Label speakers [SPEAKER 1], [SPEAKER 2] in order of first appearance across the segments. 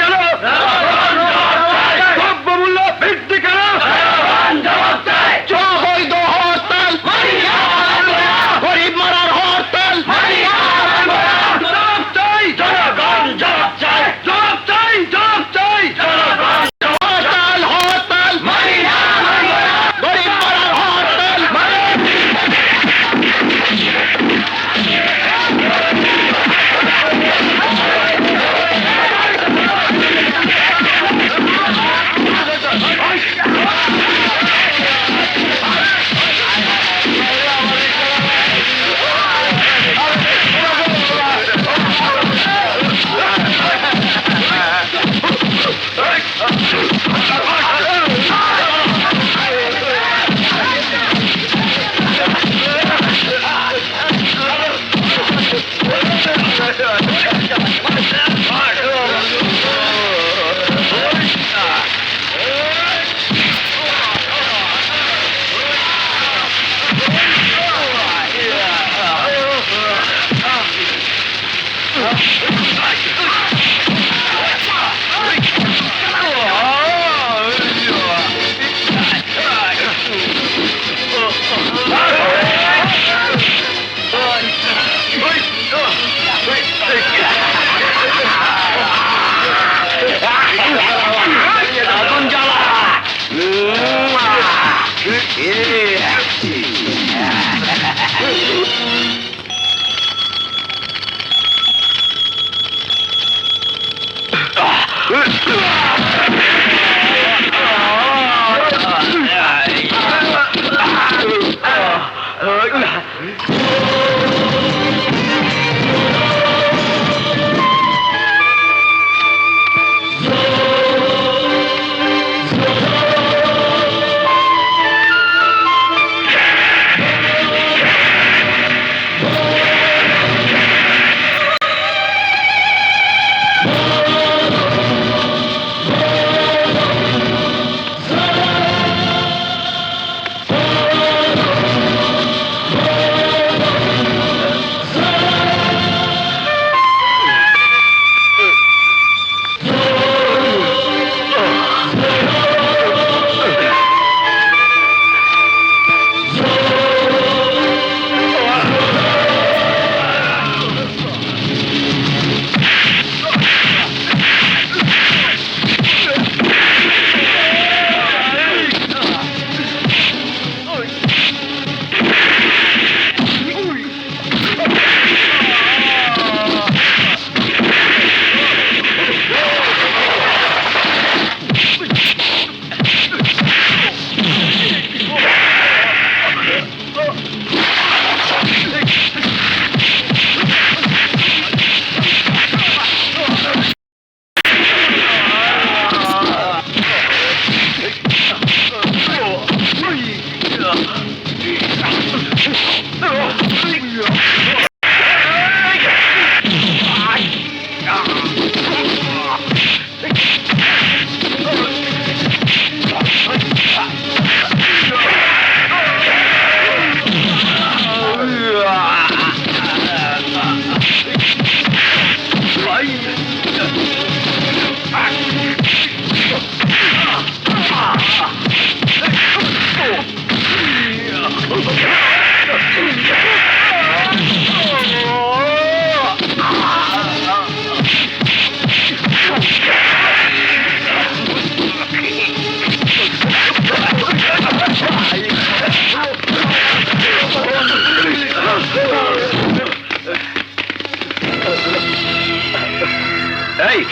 [SPEAKER 1] কেন? দ্রব্যমূল্য বৃদ্ধি কেন? অবৈধ হরতাল, গরিব মারার হরতাল, জবাব চাই, জনগণ জবাব চাই, জবাব চাই, জবাব চাই, জনগণ হরতাল, হরতাল, গরিব মারার হরতাল।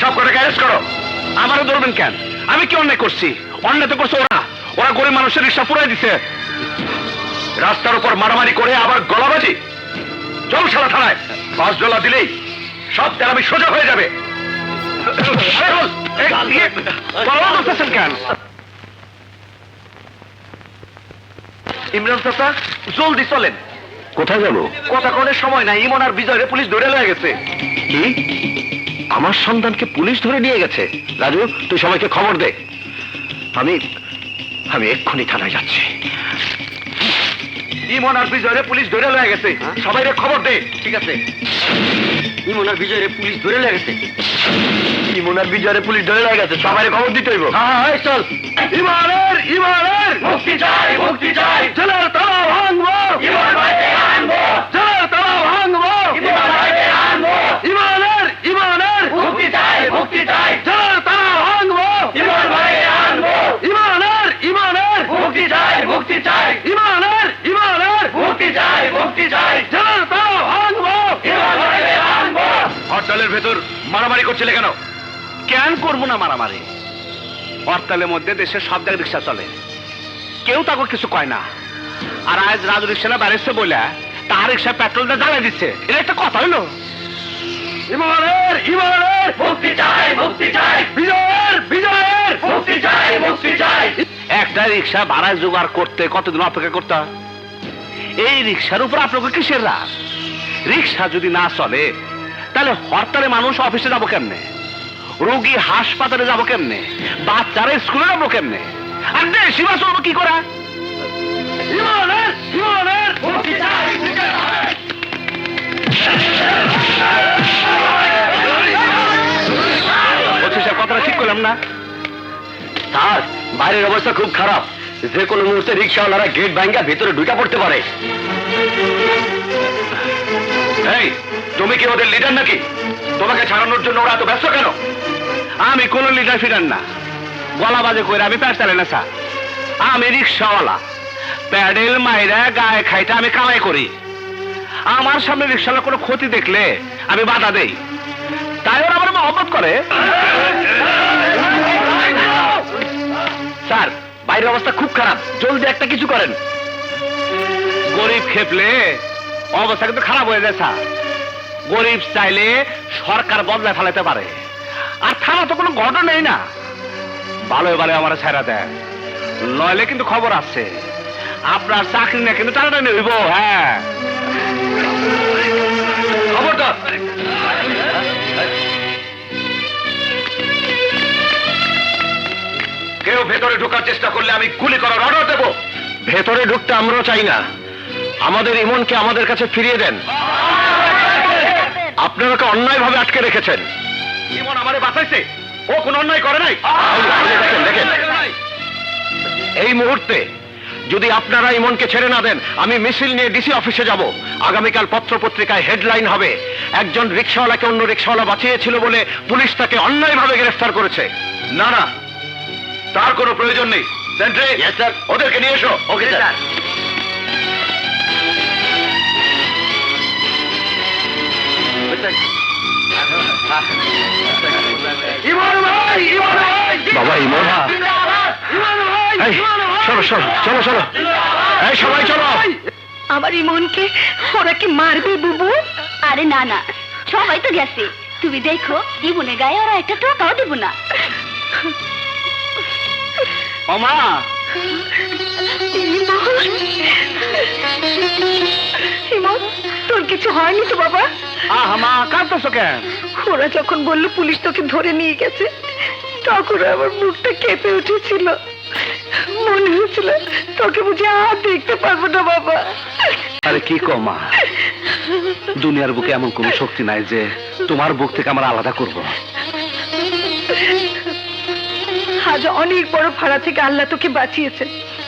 [SPEAKER 2] সবকটাকে অ্যারেস্ট করো। আমারও ধরবেন কেন? আমি কি অন্যায় করছি? অন্যায় তো করছে ওরা। ওরা গরিব মানুষের রিক্সা পুরাই দিছে, রাস্তার উপর মারামারি করে আবার গলাবাজি। চল শালা থানায়, $5 দিলেই সব তেরামি সোজা হয়ে যাবে। কেন ইমরান চাচা, জলদি চলেন।
[SPEAKER 1] কোথায় যাবো?
[SPEAKER 2] কথা কনের সময় নাই। ইমন আর বিজয়রে পুলিশ ধরে লয়ে গেছে।
[SPEAKER 1] কি? আমার সন্তানকে পুলিশ ধরে নিয়ে গেছে? রাজু, তুই সবাইকে খবর দে। আমি এক্ষুনি থানায় যাচ্ছি।
[SPEAKER 2] ইমন আর বিজয়রে পুলিশ ধরে লয়ে গেছে, সবাইরে খবর দে। ঠিক আছে।
[SPEAKER 1] ইমন আর বিজয়রে পুলিশ ধরে লয়ে গেছে? ইমনের বিজয়ের পুলিশ ধরে লাগে গেছে, সবাই খবর দিতে হইব। হ্যাঁ চল। ইমানের মুক্তি চাই, মুক্তি চাই। ছেলের তালা ভাঙবো, ইমান ভাইকে আনবো। ছেলের তালা ভাঙবো, ইমান ভাইকে আনবো। ইমানের মুক্তি চাই, মুক্তি চাই। ছেলের তালা ভাঙবো, ইমান ভাইকে আনবো। ইমানের মুক্তি চাই, মুক্তি চাই। ইমানের মুক্তি চাই, মুক্তি চাই। ছেলের তালা ভাঙবো, ইমান ভাইকে আনবো।
[SPEAKER 2] হরতালের ভেতর মারামারি করছিলে কেন? কেন করবো না মারামারি? হরতালের মধ্যে দেশের সব জায়গায় রিক্সা চলে, কেউ তাকে কিছু কয় না। আর আজ রাজু রিক্সা বাড়িছে বলে তার রিক্সা পেট্রোলটা জ্বালাই দিচ্ছে, এটা একটা কথা হইলো?
[SPEAKER 1] ইমানের মুক্তি চাই, মুক্তি চাই। বিজয়ের মুক্তি চাই, মুক্তি চাই।
[SPEAKER 2] একটা রিক্সা ভাড়া জোগাড় করতে কতদিন অপেক্ষা করতে হয়? এই রিক্সার উপর আপনাকে কিসের রাগ? রিক্সা যদি না চলে তাহলে হরতালে মানুষ অফিসে যাবো কেমনে? রোগী হাসপাতালে যাবো কেমনে? বাচ্চারা স্কুলে যাবো কেমনে? আর দেশি বাস হবো কি করে?
[SPEAKER 1] ইমানের মুক্তি চাই, মুক্তি চাই।
[SPEAKER 2] কথাটা ঠিক করলাম না?
[SPEAKER 1] স্যার, বাইরের অবস্থা খুব খারাপ, যে কোনো মুহূর্তে রিক্সাওয়ালারা গেট ভাঙ্গা ভিতরে ঢুকে পড়তে পারে।
[SPEAKER 2] এই, তুমি কি ওদের লিডার নাকি? তোমাকে ছাড়ানোর জন্য ওরা এত ব্যস্ত কেন? আমি কোন লিডার ফিডার না, গলা বাজে করে আমি প্যাট চালাই না স্যার। আমি রিক্সাওয়ালা, প্যাডেল মাইরা গায়ে খাইটা আমি কামাই করি। আমার সামনে রিক্সাওয়ালা কোনো ক্ষতি দেখলে আমি বাধা দেই, তাই ওরা আমার মহব্বত করে।
[SPEAKER 1] স্যার, বাইরের অবস্থা খুব খারাপ, জলদি একটা কিছু করেন।
[SPEAKER 2] গরিব খেপলে অবস্থা কিন্তু খারাপ হয়ে যায় স্যার। গরিব চাইলে সরকার বদলায় ফেলাতে পারে, আর থানা তো কোনো ঘটনা নেই না। ভালো ভালো আমার ছাড়া দেয়, নইলে কিন্তু খবর আছে আপনার চাকরি না কিন্তু টানাটানি হইব। হ্যাঁ,
[SPEAKER 1] খবরদার।
[SPEAKER 2] কেউ ভেতরে ঢোকার চেষ্টা করলে আমি গুলি করার অর্ডার দেব।
[SPEAKER 1] ভেতরে ঢুকতে আমরাও চাই না, আমাদের ইমনকে আমাদের কাছে ফিরিয়ে দেন। আপনারা ওকে অন্যায়ভাবে আটকে রেখেছেন।
[SPEAKER 2] ইমন আমারে বাঁচাইছে, ও কোনো অন্যায় করে নাই।
[SPEAKER 1] দেখেন, এই মুহূর্তে যদি আপনারা ইমনকে ছেড়ে না দেন, আমি মিছিল নিয়ে ডিসি অফিসে যাব। আগামীকাল পত্রপত্রিকায় হেডলাইন হবে, একজন রিক্সাওয়ালাকে অন্য রিক্সাওয়ালা বাঁচিয়েছিল বলে পুলিশ তাকে অন্যায়ভাবে গ্রেফতার করেছে।
[SPEAKER 2] না না, তার কোনো প্রয়োজন নেই। Sentry,
[SPEAKER 1] sir.
[SPEAKER 2] ওদেরকে নিয়ে এসো।
[SPEAKER 1] Okay sir. বাবা ইমন, এই, চলো চলো চলো চলো, এই সবাই চলো।
[SPEAKER 3] আমার ইমনকে ওরা কি মারবে বুবু? আরে না না, সবাই তো গেছে, তুমি দেখো ইমনের গায়ে ওরা একটা টোকাও দেব না।
[SPEAKER 2] ওমা,
[SPEAKER 3] ইমন, তোর কিছু হয়নি তো বাবা?
[SPEAKER 2] মা কাঁদতেছো কেন?
[SPEAKER 3] ওরা যখন বললো পুলিশ তোকে ধরে নিয়ে গেছে, তখন আমার মুখটা কেঁপে উঠেছিল, মনে হয়েছিল তোকে বুঝে আর দেখতে পারবো না বাবা।
[SPEAKER 2] আরে কি কো মা, দুনিয়ার বুকে এমন কোন শক্তি নাই যে তোমার বুক থেকে আমার আলাদা করব।
[SPEAKER 3] আজ অনেক বড় ভাড়া থেকে আল্লাহ তোকে বাঁচিয়েছে,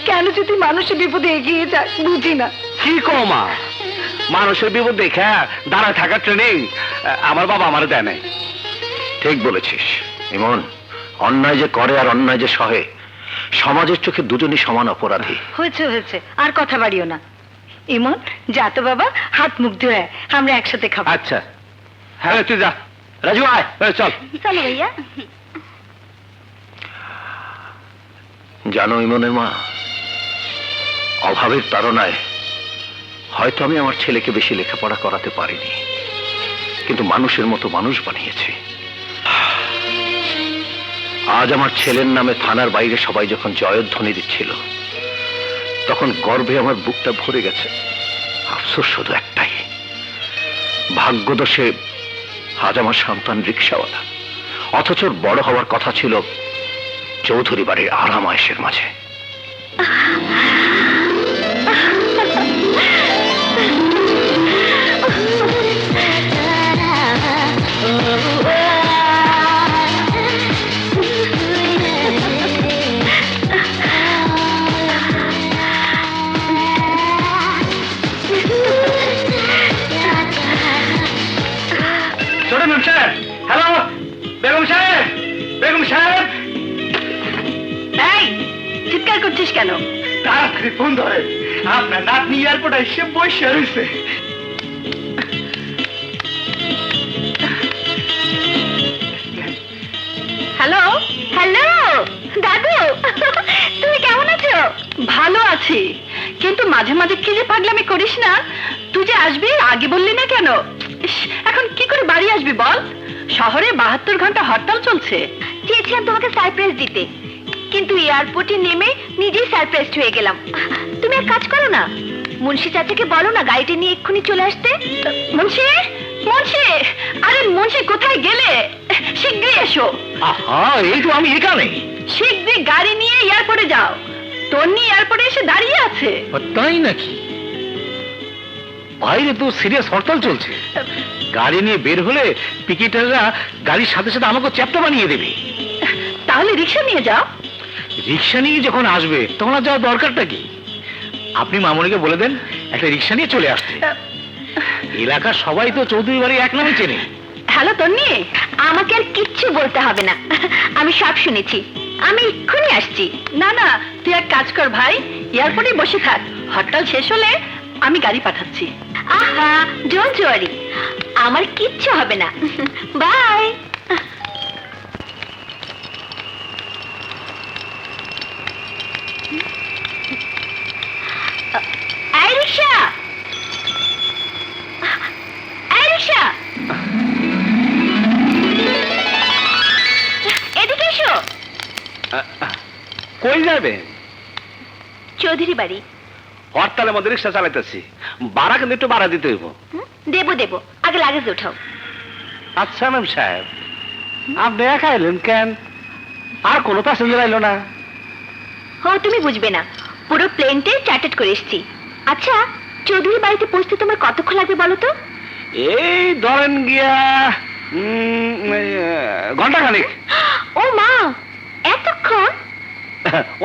[SPEAKER 3] কেন যদি মানুষের বিপদে এগিয়ে যায় বুঝি না।
[SPEAKER 2] কি কো মা, মানুষের বিপদ দেখে দাঁড়ায় থাকার ট্রেনিং আমার বাবা আমার দেয় নাই।
[SPEAKER 1] ঠিক বলেছিস ইমন, অন্যায় যে করে আর অন্যায় যে সহে, সমাজের চোখে দুজনই সমান অপরাধী।
[SPEAKER 3] হয়েছে হয়েছে, আর কথা বাড়িও না। ইমন, যা তো বাবা, হাত মুখ ধুয়ে আমরা একসাথে খাবো।
[SPEAKER 2] আচ্ছা, হ্যাঁ তুই যা।
[SPEAKER 1] রাজু আয়,
[SPEAKER 2] চল।
[SPEAKER 3] চলো ভাইয়া।
[SPEAKER 1] জানো ইমনের মা, অভাবের তাড়নায় হয়তো আমি আমার ছেলেকে বেশি লেখাপড়া করাতে পারিনি, কিন্তু মানুষের মতো মানুষ বানিয়েছি। আজ আমার ছেলের নামে থানার বাইরে সবাই যখন জয়ধ্বনি দিচ্ছিল, তখন গর্বে আমার বুকটা ভরে গেছে। আফসোস শুধু একটাই, ভাগ্যদোষে আজ আমার সন্তান রিক্সাওয়ালা, অথচ বড় হওয়ার কথা ছিল চৌধুরী বাড়ির আরাম আয়েশের মাঝে।
[SPEAKER 3] আছিস কেন?
[SPEAKER 1] তাড়াতাড়ি ফোন ধরে, আপনার নাতনি এয়ারপোর্টে এসে বসে রয়েছে।
[SPEAKER 3] হ্যালো হ্যালো দাদু, তুমি কেমন আছো? ভালো আছি, কিন্তু মাঝে মাঝে কি যে পাগলামি করিস না। তুই যে আসবি আগে বললি না কেন? ইস, এখন কি করে বাড়ি আসবি বল? শহরে 72 ঘন্টা হরতাল চলছে। চেয়েছিলাম তোমাকে সারপ্রাইজ দিতে, কিন্তু এয়ারপোর্টে নেমে নিজেই সারপ্রাইজ হয়ে গেলাম। তুমি এক কাজ করো না, মুন্সি চাচাকে বলো না গাড়িটা নিয়ে এক্ষুনি চলে আসতে। মুন্সি, মুন্সি, আরে মুন্সি কোথায় গেলে? শীঘ্রই এসো।
[SPEAKER 2] আহা, এই তো আমি এখানে।
[SPEAKER 3] শীঘ্রই গাড়ি নিয়ে এয়ারপোর্টে যাও, তন্নি এয়ারপোর্টে এসে দাঁড়িয়ে আছে।
[SPEAKER 2] তাই নাকি? বাইরে তো সিরিয়াস হরতাল চলছে, গাড়ি নিয়ে বের হলে পিকেটাররা গাড়ির সাথে সাথে আমাকে চ্যাপ্টা বানিয়ে দেবে।
[SPEAKER 3] তাহলে রিক্সা নিয়ে যাও।
[SPEAKER 2] রিক্সা নিয়ে যখন আসবে তখন আর যাওয়ার দরকারটা কি? আপনি মামনিকে বলে দেন একটা রিক্সা নিয়ে চলে আসতে। এলাকার সবাই তো চৌধুরী বাড়ি এক নামে চেনে।
[SPEAKER 3] হ্যালো তন্নি, আমাকে আর কিচ্ছু বলতে হবে না, আমি সব শুনেছি, আমি এক্ষুনি আসছি। না না, তুই এক কাজ কর ভাই, এয়ারপোর্টে বসে থাক, হরতাল শেষ হলে আমি গাড়ি পাঠাচ্ছি। আহা, ডোন্ট ওয়ারি, আমার কিচ্ছু হবে না। বাই। এই রিক্সা, এই রিক্সা, এদিকে এসো।
[SPEAKER 2] কই যাবে?
[SPEAKER 3] চৌধুরী বাড়ি।
[SPEAKER 2] হরতালের মধ্যে রিক্সা চালাইতেছি, ভাড়া কিন্তু একটু বাড়া দিতে হইব।
[SPEAKER 3] দেবো দেবো, আগে লাগেজ উঠাও।
[SPEAKER 2] আচ্ছা ম্যাম সাহেব, আপনি একা এলেন কেন? আর কোনো প্যাসেঞ্জার আইলো না?
[SPEAKER 3] ও তুমি বুঝবে না, পুরো প্লেনটাই চার্টার্ড করে এসেছি। আচ্ছা, চৌধুরী বাড়িতে পৌঁছতে তোমার কতক্ষণ লাগবে বলো তো?
[SPEAKER 2] এই ধরেন গিয়া ঘন্টাখানিক।
[SPEAKER 3] ও মা, এতক্ষণ?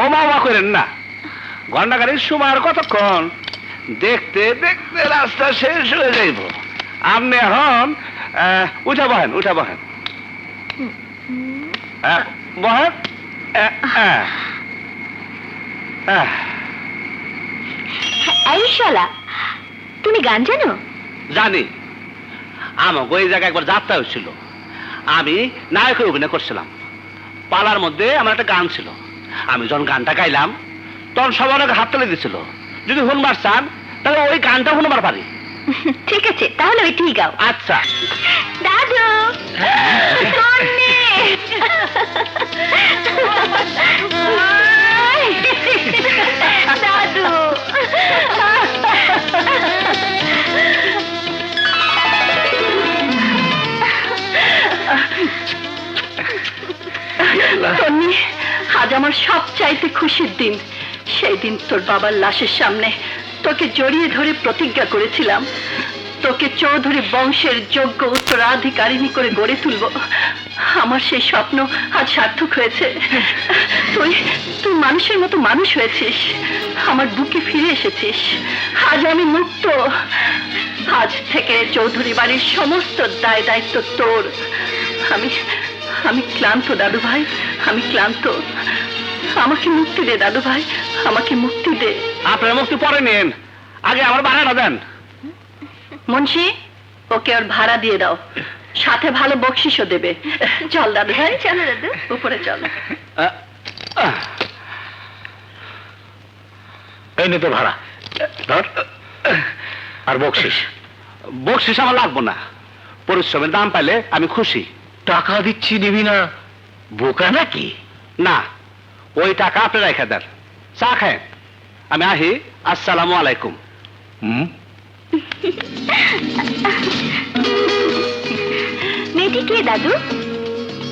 [SPEAKER 2] ও মা করেন না, ঘন্টাখানিক সময় আর কতক্ষণ? দেখতে দেখতে রাস্তা শেষ হয়ে যাইব। আপনি এখন উঠা বহেন, উঠা বহেন, বহেন।
[SPEAKER 3] এই শালা, তুমি গান জানো?
[SPEAKER 2] জানি, আমাকে ওই জায়গায় একবার যাত্রা হয়েছিল, আমি নায়কের অভিনয় করছিলাম। পালার মধ্যে আমার একটা গান ছিল, আমি যখন গানটা গাইলাম তখন সবার আগে হাত তুলে দিছিল। যদি শুনবার চান তাহলে ওই গানটা শুনবার পারি।
[SPEAKER 3] ঠিক আছে, তাহলে ওইটাই গাও।
[SPEAKER 2] আচ্ছা।
[SPEAKER 3] দাদু, তন্নি। দাদু, তন্নি, আজ আমার সবচাইতে খুশির দিন। সেই দিন তোর বাবার লাশের সামনে তোকে জড়িয়ে ধরে প্রতিজ্ঞা করেছিলাম, তোকে চৌধুরী বংশের যোগ্য উত্তরাধিকারিণী করে গড়ে তুলব। আমার সেই স্বপ্ন আজ সার্থক হয়েছে। তুই তুই মানুষের মতো মানুষ হয়েছিস, আমার বুকে ফিরে এসেছিস। আজ আমি মুক্ত। আজ থেকে চৌধুরী বাড়ির সমস্ত দায় দায়িত্ব তোর। আমি আমি ক্লান্ত দাদু ভাই, আমি ক্লান্ত। আমাকে মুক্তি দে দাদু ভাই, আমাকে মুক্তি দে।
[SPEAKER 2] আপনার মুক্তি পরে নেন, আগে আমার ভাড়াটা দেন।
[SPEAKER 3] মুন্সি, ওকে ওর ভাড়া দিয়ে দাও, সাথে ভালো বকশিসও দেবে। চল দাদু ভাই, চলো দাদু, উপরে চল।
[SPEAKER 2] এই নে তো ভাড়া ধর, আর বকশিস। বকশিস আমার লাগবো না, পরিশ্রমের দাম পাইলে আমি খুশি। টাকা দিচ্ছি, নিবি না? বোকা নাকি? না, ওই টাকা আপনি রেখে দেন, চা খায়। আমি আহি, আসসালামু আলাইকুম।
[SPEAKER 3] মেয়েটি কে দাদু?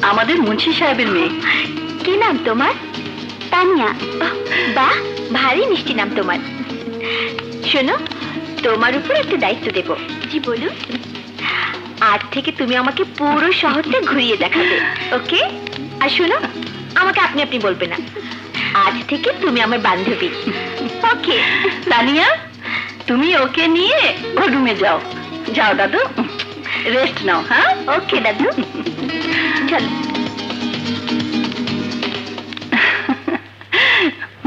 [SPEAKER 3] আমাদের মুন্সি সাহেবের মেয়ে। কি নাম তোমার? তানিয়া। বাহ, ভারী মিষ্টি নাম তোমার। শোনো, তোমার উপর একটা দায়িত্ব দেব। জি বলুন। আজ থেকে তুমি আমাকে পুরো শহরটা ঘুরিয়ে দেখাবে, ওকে? আর শোনো, আমাকে আপনি আপনি বলবে না, আজ থেকে তুমি আমার বান্ধবী, ওকে? তানিয়া, তুমি ওকে নিয়ে ও রুমে যাও। যাও দাদু, রেস্ট নাও। হ্যাঁ, ওকে দাদু, চল।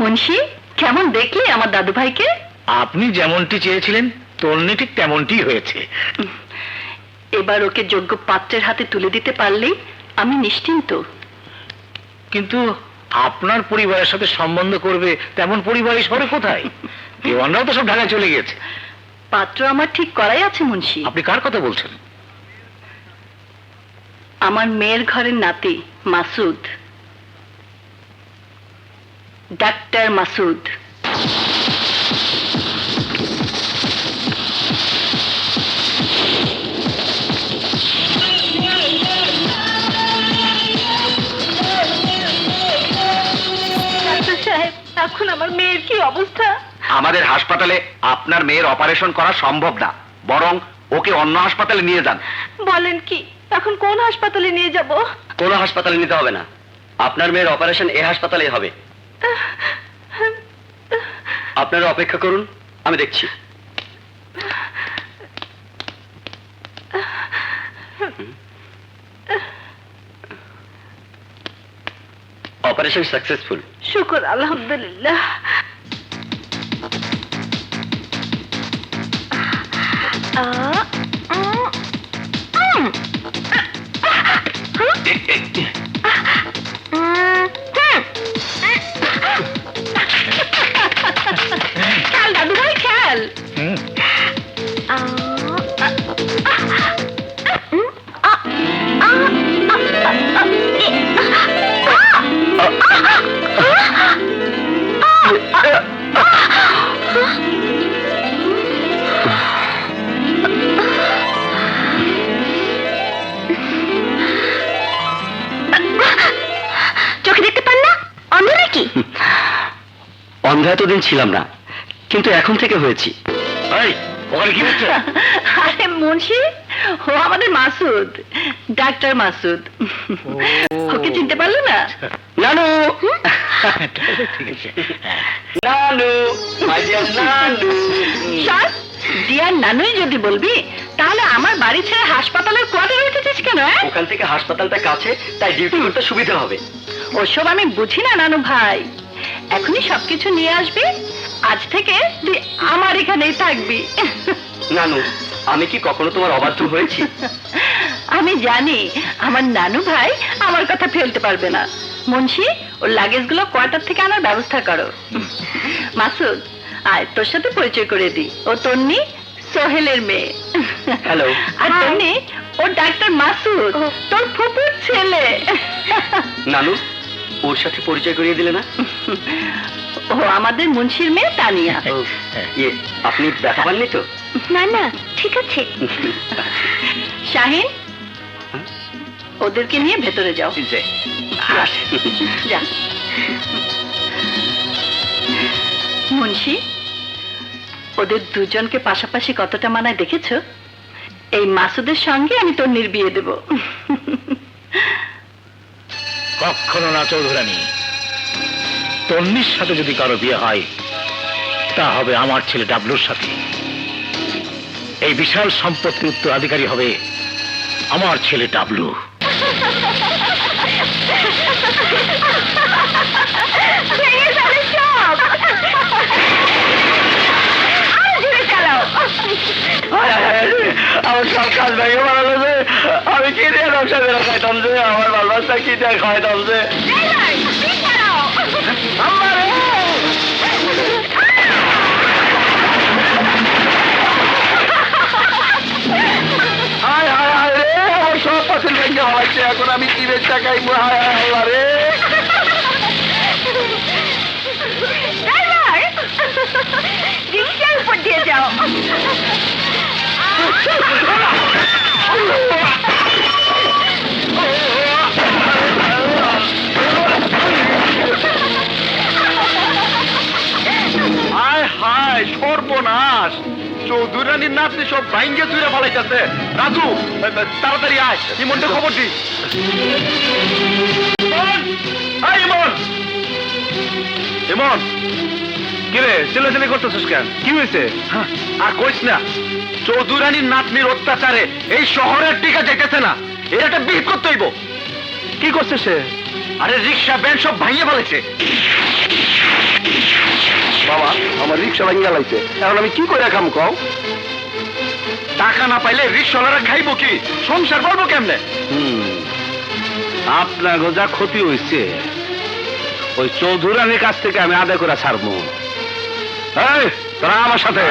[SPEAKER 3] মুন্সি, কেমন দেখলে আমার দাদু ভাইকে?
[SPEAKER 2] আপনি যেমনটি চেয়েছিলেন তন্নি ঠিক তেমনটি হয়েছে।
[SPEAKER 3] এবার ওকে যোগ্য পাত্রের হাতে তুলে দিতে পারলেই আমি নিশ্চিন্ত।
[SPEAKER 2] কিন্তু আপনার পরিবারের সাথে সম্বন্ধ করবে তেমন পরিবার এই শহরে কোথায়? দেওয়ানরাও তো সব ঢাকায় চলে গেছে।
[SPEAKER 3] পাত্র আমার ঠিক করাই আছে মুন্সি।
[SPEAKER 2] আপনি কার কথা বলছেন?
[SPEAKER 3] আমার মেয়ের ঘরের নাতি মাসুদ, ডাক্তার মাসুদ। ডাক্তার সাহেব, এখন আমার মেয়ের কি অবস্থা?
[SPEAKER 1] আমাদের হাসপাতালে আপনার মেয়ের অপারেশন করা সম্ভব না, বরং ওকে অন্য হাসপাতালে নিয়ে যান।
[SPEAKER 3] বলেন কি? এখন কোন হাসপাতালে নিয়ে যাব?
[SPEAKER 1] কোনো হাসপাতালে নিতে হবে না, আপনার মেয়ের অপারেশন এই হাসপাতালেই হবে। আপনারা অপেক্ষা করুন, আমি দেখছি। Operation successful.
[SPEAKER 3] শুকর আলহামদুলিল্লাহ। খেল দাদু ভাই, খেল। চোখে দেখতে পান না? অন্ধ নাকি?
[SPEAKER 1] অন্ধ এতদিন ছিলাম না, কিন্তু এখন থেকে হয়েছি।
[SPEAKER 2] ওখানে কি হচ্ছে?
[SPEAKER 3] আরে মুন্সি, ও আমাদের মাসুদ, ডাক্তার মাসুদ। ওকে চিনতে পারলো না?
[SPEAKER 1] নানু,
[SPEAKER 2] ঠিক আছে।
[SPEAKER 1] নানু, মাই ডিয়ার নানু।
[SPEAKER 3] সব ডিয়ার নানুই যদি বলবি, তাহলে আমার বাড়ি ছেড়ে হাসপাতালের কোয়ার্টারে উঠেছিস কেন?
[SPEAKER 1] ওখান থেকে হাসপাতালটা কাছে, তাই ডিউটি করতে সুবিধা হবে।
[SPEAKER 3] ওসব আমি বুঝি না নানু ভাই। এখনই সবকিছু নিয়ে আসবি, আজ থেকে তুই আমার এখানেই থাকবি।
[SPEAKER 1] নানু, আমি কি কখনো তোমার অবাধ্য হয়েছি?
[SPEAKER 3] আমি জানি আমার নানু ভাই আমার কথা ফেলতে পারবে না। মুন্সি, ওর লাগেজগুলো কোয়ার্টার থেকে আনার ব্যবস্থা করো। মাসুদ, আয়, তোর সাথে পরিচয় করে দি। ও তন্নি, সোহেলের মেয়ে।
[SPEAKER 1] হ্যালো।
[SPEAKER 3] আর তন্নি, ও ডাক্তার মাসুদ, তোর ফুপুর ছেলে।
[SPEAKER 1] নানু, ওর সাথে পরিচয় করিয়ে দিলে না?
[SPEAKER 3] ও আমাদের মুন্সির মেয়ে তানিয়া।
[SPEAKER 1] ইয়ে, আপনি ব্যথা পাননি তো?
[SPEAKER 3] না না, ঠিক আছে। শাহিন, ওদেরকে নিয়ে ভেতরে যাও। যা। মুন্সি, ওদের দুজনকে পাশাপাশি কতটা মানায় দেখেছো? এই মাসুদের সঙ্গে আমি তন্নির বিয়ে দেব।
[SPEAKER 2] কখনো না চৌধুরানী, তন্নির সাথে যদি কারো বিয়ে হয় তা হবে আমার ছেলে ডাবলুর সাথে। এই বিশাল সম্পত্তির উত্তরাধিকারী হবে আমার ছেলে ডাবলু।
[SPEAKER 1] আমার সব কাজ ভেঙে বানালো যে, আমি কি দিয়ে ব্যবসা করে খাইতাম যে, আমার বাল বাচ্চা কি দিয়ে খাইতাম যে। হায় হায় হায় রে, আমার সব পাশে ভেঙে হয়েছে, এখন আমি কি বেচা খাইবো? হায় হায় আল্লাহ রে।
[SPEAKER 3] রিক্সার উপর দিয়ে যাও।
[SPEAKER 1] হায় হায়, সর্বনাশ! চৌধুরানীর নাতনি সব ভাঙ্গে চুরে ফেলাইতেছে। রাজু, তাড়াতাড়ি আয়, ইমনটা খবর দি। ইমন, ইমন, কিরে চিল্লাচিল্লি করতেছিস কেন? কি হয়েছে? আর কইস না, চৌধুরানীর নাতনির অত্যাচারে এই শহরের টিকা যাইতেছে না। এর একটা বিহিত করতে হইব। কি করছে সে?
[SPEAKER 2] আরে রিক্সা ব্যান সব ভাঙিয়ে ফেলেছে।
[SPEAKER 1] বাবা আমার রিক্সা ভাঙিয়া লাইছে, এখন আমি কি করে খাম কও?
[SPEAKER 2] টাকা না পাইলে রিক্সাওয়ালারা খাইবো কি, সংসার করবো কেমনে?
[SPEAKER 1] আপনার যা ক্ষতি হয়েছে ওই চৌধুরানীর কাছ থেকে আমি আদায় করে ছাড়বো। এই, তোরা আমার সাথে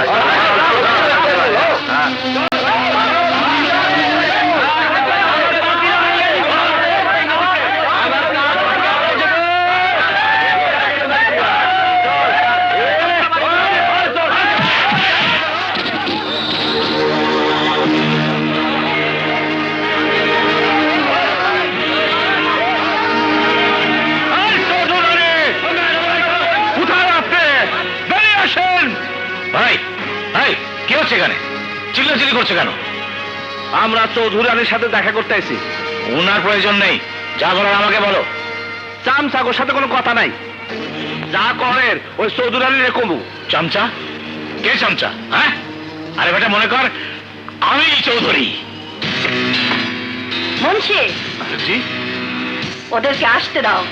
[SPEAKER 2] কি হচ্ছে এখানে? চিল্লাচিল্লি করছে কেন?
[SPEAKER 1] আমরা চৌধুরানীর সাথে দেখা করতে আইছি।
[SPEAKER 2] ওনার প্রয়োজন নেই, যা বলার আমাকে বলো।
[SPEAKER 1] চামচাগোর সাথে কোনো কথা নাই, যা করেন ওই চৌধুরানীর কমু।
[SPEAKER 2] চামচা? কে চামচা? হ্যাঁ, আরে বেটা মনে কর আমি চৌধুরী।
[SPEAKER 3] মুন্সি,
[SPEAKER 2] জি?
[SPEAKER 3] ওদেরকে আসতে দাও।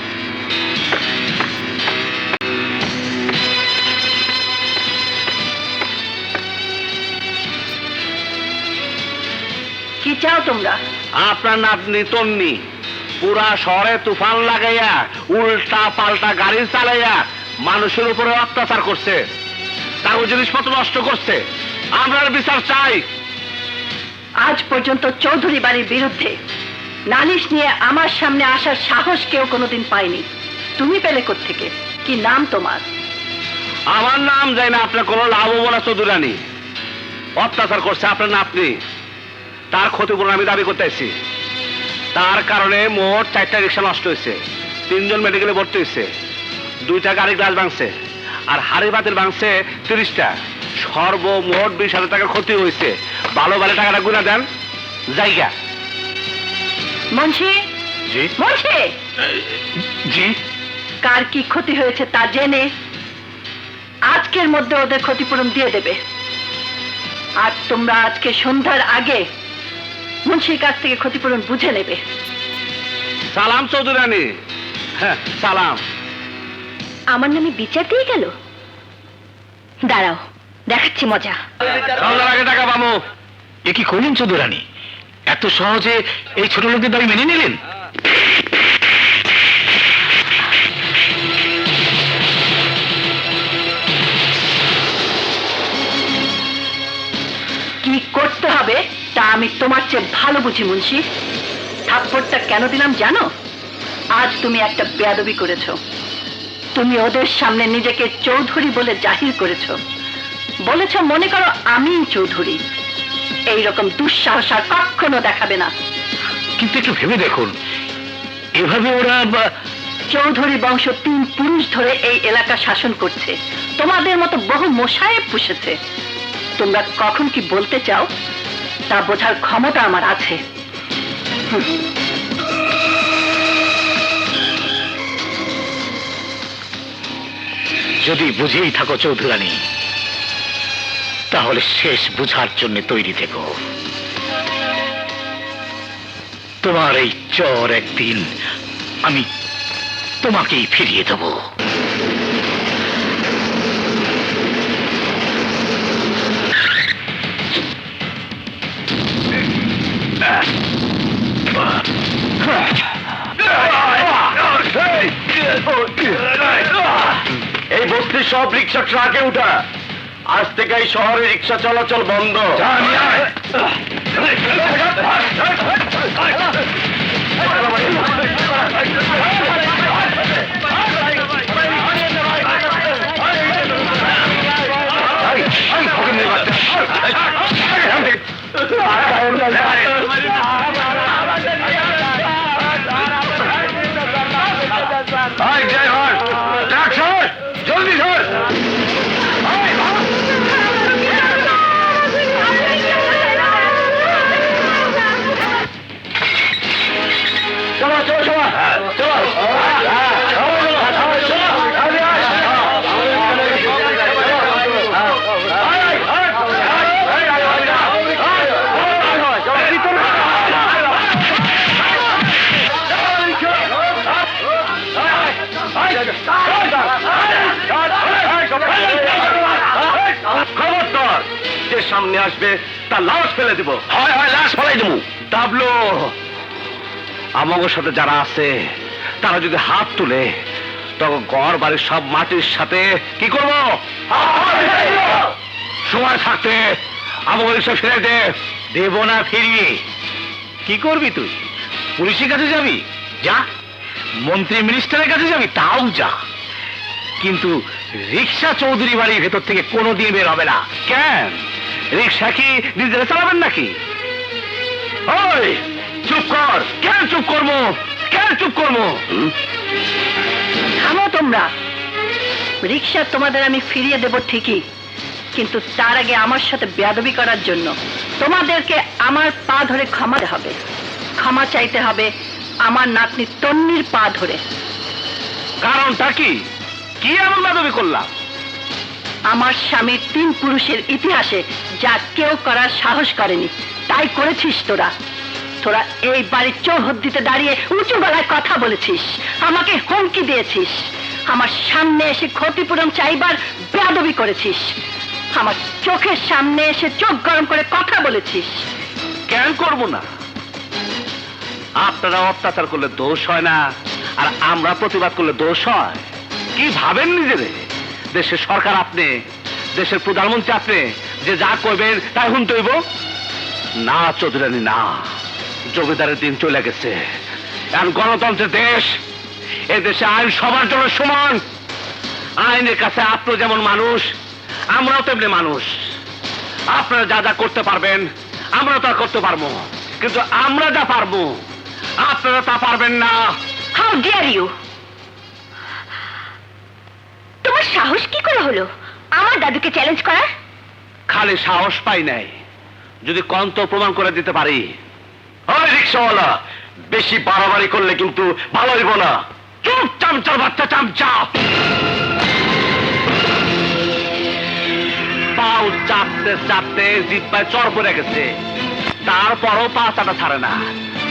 [SPEAKER 3] কি চাও তোমরা?
[SPEAKER 1] আপনার নাতনি তন্নি পুরা শহরে তুফান লাগাইয়া উল্টা পাল্টা গাড়ি চালাইয়া মানুষের উপরে অত্যাচার করছে, তার জিনিসপত্র নষ্ট করছে। আমরা বিচার চাই।
[SPEAKER 3] আজ পর্যন্ত চৌধুরী বাড়ির বিরুদ্ধে নালিশ নিয়ে আমার সামনে আসার সাহস কেউ কোনোদিন পায়নি। তুমি পেলে কোত্থেকে? কি নাম তোমার?
[SPEAKER 1] আমার নাম যায় না, আপনার কোনো লাভ হবো না। চৌধুরানী অত্যাচার করছে আপনার নাতনি, তার ক্ষতিপূরণ আমি দাবি করতে আসছি। তার কারণে মোট 4টা রিক্সা নষ্ট হয়েছে, 3 জন মেডিকেলে ভর্তি হয়েছে, 2টা গাড়ি গ্লাস ভাঙছে, আর হাড়ি বাতিল ভাঙছে 30টা। সর্বমোট 20,000 টাকার ক্ষতি হয়েছে। ভালো ভালো টাকাটা গুনা দেন জায়গা।
[SPEAKER 3] মুন্সি,
[SPEAKER 2] জি?
[SPEAKER 3] মুন্সি,
[SPEAKER 2] জি?
[SPEAKER 3] কার কি ক্ষতি হয়েছে তা জেনে আজকের মধ্যে ওদের ক্ষতিপূরণ দিয়ে দেবে। আর তোমরা আজকে সন্ধ্যার আগে মুন্সির কাছ থেকে ক্ষতিপূরণ বুঝে নেবে।
[SPEAKER 1] সালাম চৌধুরানী। হ্যাঁ সালাম।
[SPEAKER 3] আমার নামে বিচার দিয়ে গেল? দাঁড়াও, দেখাচ্ছি মজা।
[SPEAKER 1] সন্ধ্যার আগে টাকা পাবো।
[SPEAKER 2] এ কি করলেন চৌধুরানী? এত সহজে এই ছোট লোকদের দাবি মেনে নিলেন?
[SPEAKER 3] কি করতে হবে তা আমি তোমার চেয়ে ভালো বুঝি মুন্সি। থাপ্পড়টা কেন দিলাম জানো? আজ তুমি একটা বেয়াদবি করেছো। তুমি ওদের সামনে নিজেকে চৌধুরী বলে জাহির করেছো। বলেছো মনে করো আমি চৌধুরী। এইরকম দুঃসাহস আর কখনো দেখাবে না।
[SPEAKER 2] কিন্তু একটু ভেবে দেখুন, এভাবে ওরা
[SPEAKER 3] চৌধুরী বংশ 3 পুরুষ ধরে এই এলাকা শাসন করছে। তোমাদের মতো বহু মোসায়েব পুষেছে। তোমরা কখন কি বলতে চাও তা বোঝার ক্ষমতা আমার আছে।
[SPEAKER 2] যদি বুঝেই থাকো চৌধুরানী, তাহলে শেষ বুঝার জন্য তৈরি থেকো। তোমার এই চর একদিন আমি তোমাকেই ফিরিয়ে দেব।
[SPEAKER 1] এই বস্তির সব রিক্সা ট্রাকে উঠা। আজ থেকে এই শহরে রিক্সা চলাচল বন্ধ। জলদি ধর। চলো চলো চলো। সামনে আসবে তার লাশ ফেলে দিব।
[SPEAKER 2] হয় হয় লাশ ফলাই দেবো।
[SPEAKER 1] ডাবলো,
[SPEAKER 2] আমাদের সাথে যারা আছে তারা যদি হাত তুলে তখন ঘর বাড়ির সব মাটির সাথে কি করব? সময় থাকতে আমাকে সব ফিরে দে। দেব না ফিরিয়ে কি করবি তুই? পুলিশের কাছে যাবি? যা। মন্ত্রী মিনিস্টারের কাছে যাবি? তাও যা। কিন্তু রিক্সা চৌধুরী বাড়ির ভেতর থেকে কোনোদিন বের হবে না। কেন? রিক্সা কি নিজেরা চালাবেন নাকি? ওই চুপ কর। কেন চুপ করবো? কেন চুপ করবো?
[SPEAKER 3] থামো তোমরা। রিক্সা তোমাদের আমি ফিরিয়ে দেব ঠিকই, কিন্তু তার আগে আমার সাথে বেয়াদবি করার জন্য তোমাদেরকে আমার পা ধরে ক্ষমা হবে। ক্ষমা চাইতে হবে আমার নাতনি তন্নির পা ধরে।
[SPEAKER 2] কারণটা কি? কি এমন বাদবি করলাম?
[SPEAKER 3] আমার স্বামীর 3 পুরুষের ইতিহাসে যা কেউ করার সাহস করেনি তাই করেছিস তোরা। তোরা এই বাড়ির চৌহদ্দিতে দাঁড়িয়ে উঁচু গলায় কথা বলেছিস, আমাকে হুমকি দিয়েছিস, আমার সামনে এসে ক্ষতিপূরণ চাইবার বেয়াদবি করেছিস, আমার চোখের সামনে এসে চোখ গরম করে কথা বলেছিস।
[SPEAKER 2] কেন করব না? আপনারা অত্যাচার করলে দোষ হয় না, আর আমরা প্রতিবাদ করলে দোষ হয়? কি ভাবেন নিজেরে? দেশের সরকার আপনি, দেশের প্রধানমন্ত্রী আপনি, যে যা করবেন তাই শুনতে হইব? না চৌধুরানী না, জমিদারের দিন চলে গেছে। এখন গণতন্ত্রের দেশ, এ দেশে আইন সবার জন্য সমান। আইনের কাছে আপনি যেমন মানুষ, আমরাও তেমনি মানুষ। আপনারা যা যা করতে পারবেন আমরা তা করতে পারবো, কিন্তু আমরা যা পারবো আপনারা তা পারবেন না।
[SPEAKER 3] How dare you! তোমার সাহস কি করে হলো আমার দাদুকে চ্যালেঞ্জ করার?
[SPEAKER 2] খালি সাহস পাই নাই, যদি কন্ত প্রমাণ করে দিতে পারি। ওই রিক্সাওয়ালা, বেশি বাড়াবাড়ি করলে কিন্তু ভালো হইব না। চুপ চামচার বাচ্চা, চামচা! পাও চাপতে চাপতে জিব্বায় চর পড়ে গেছে, তারপরও পা চাটা ছাড়ে না।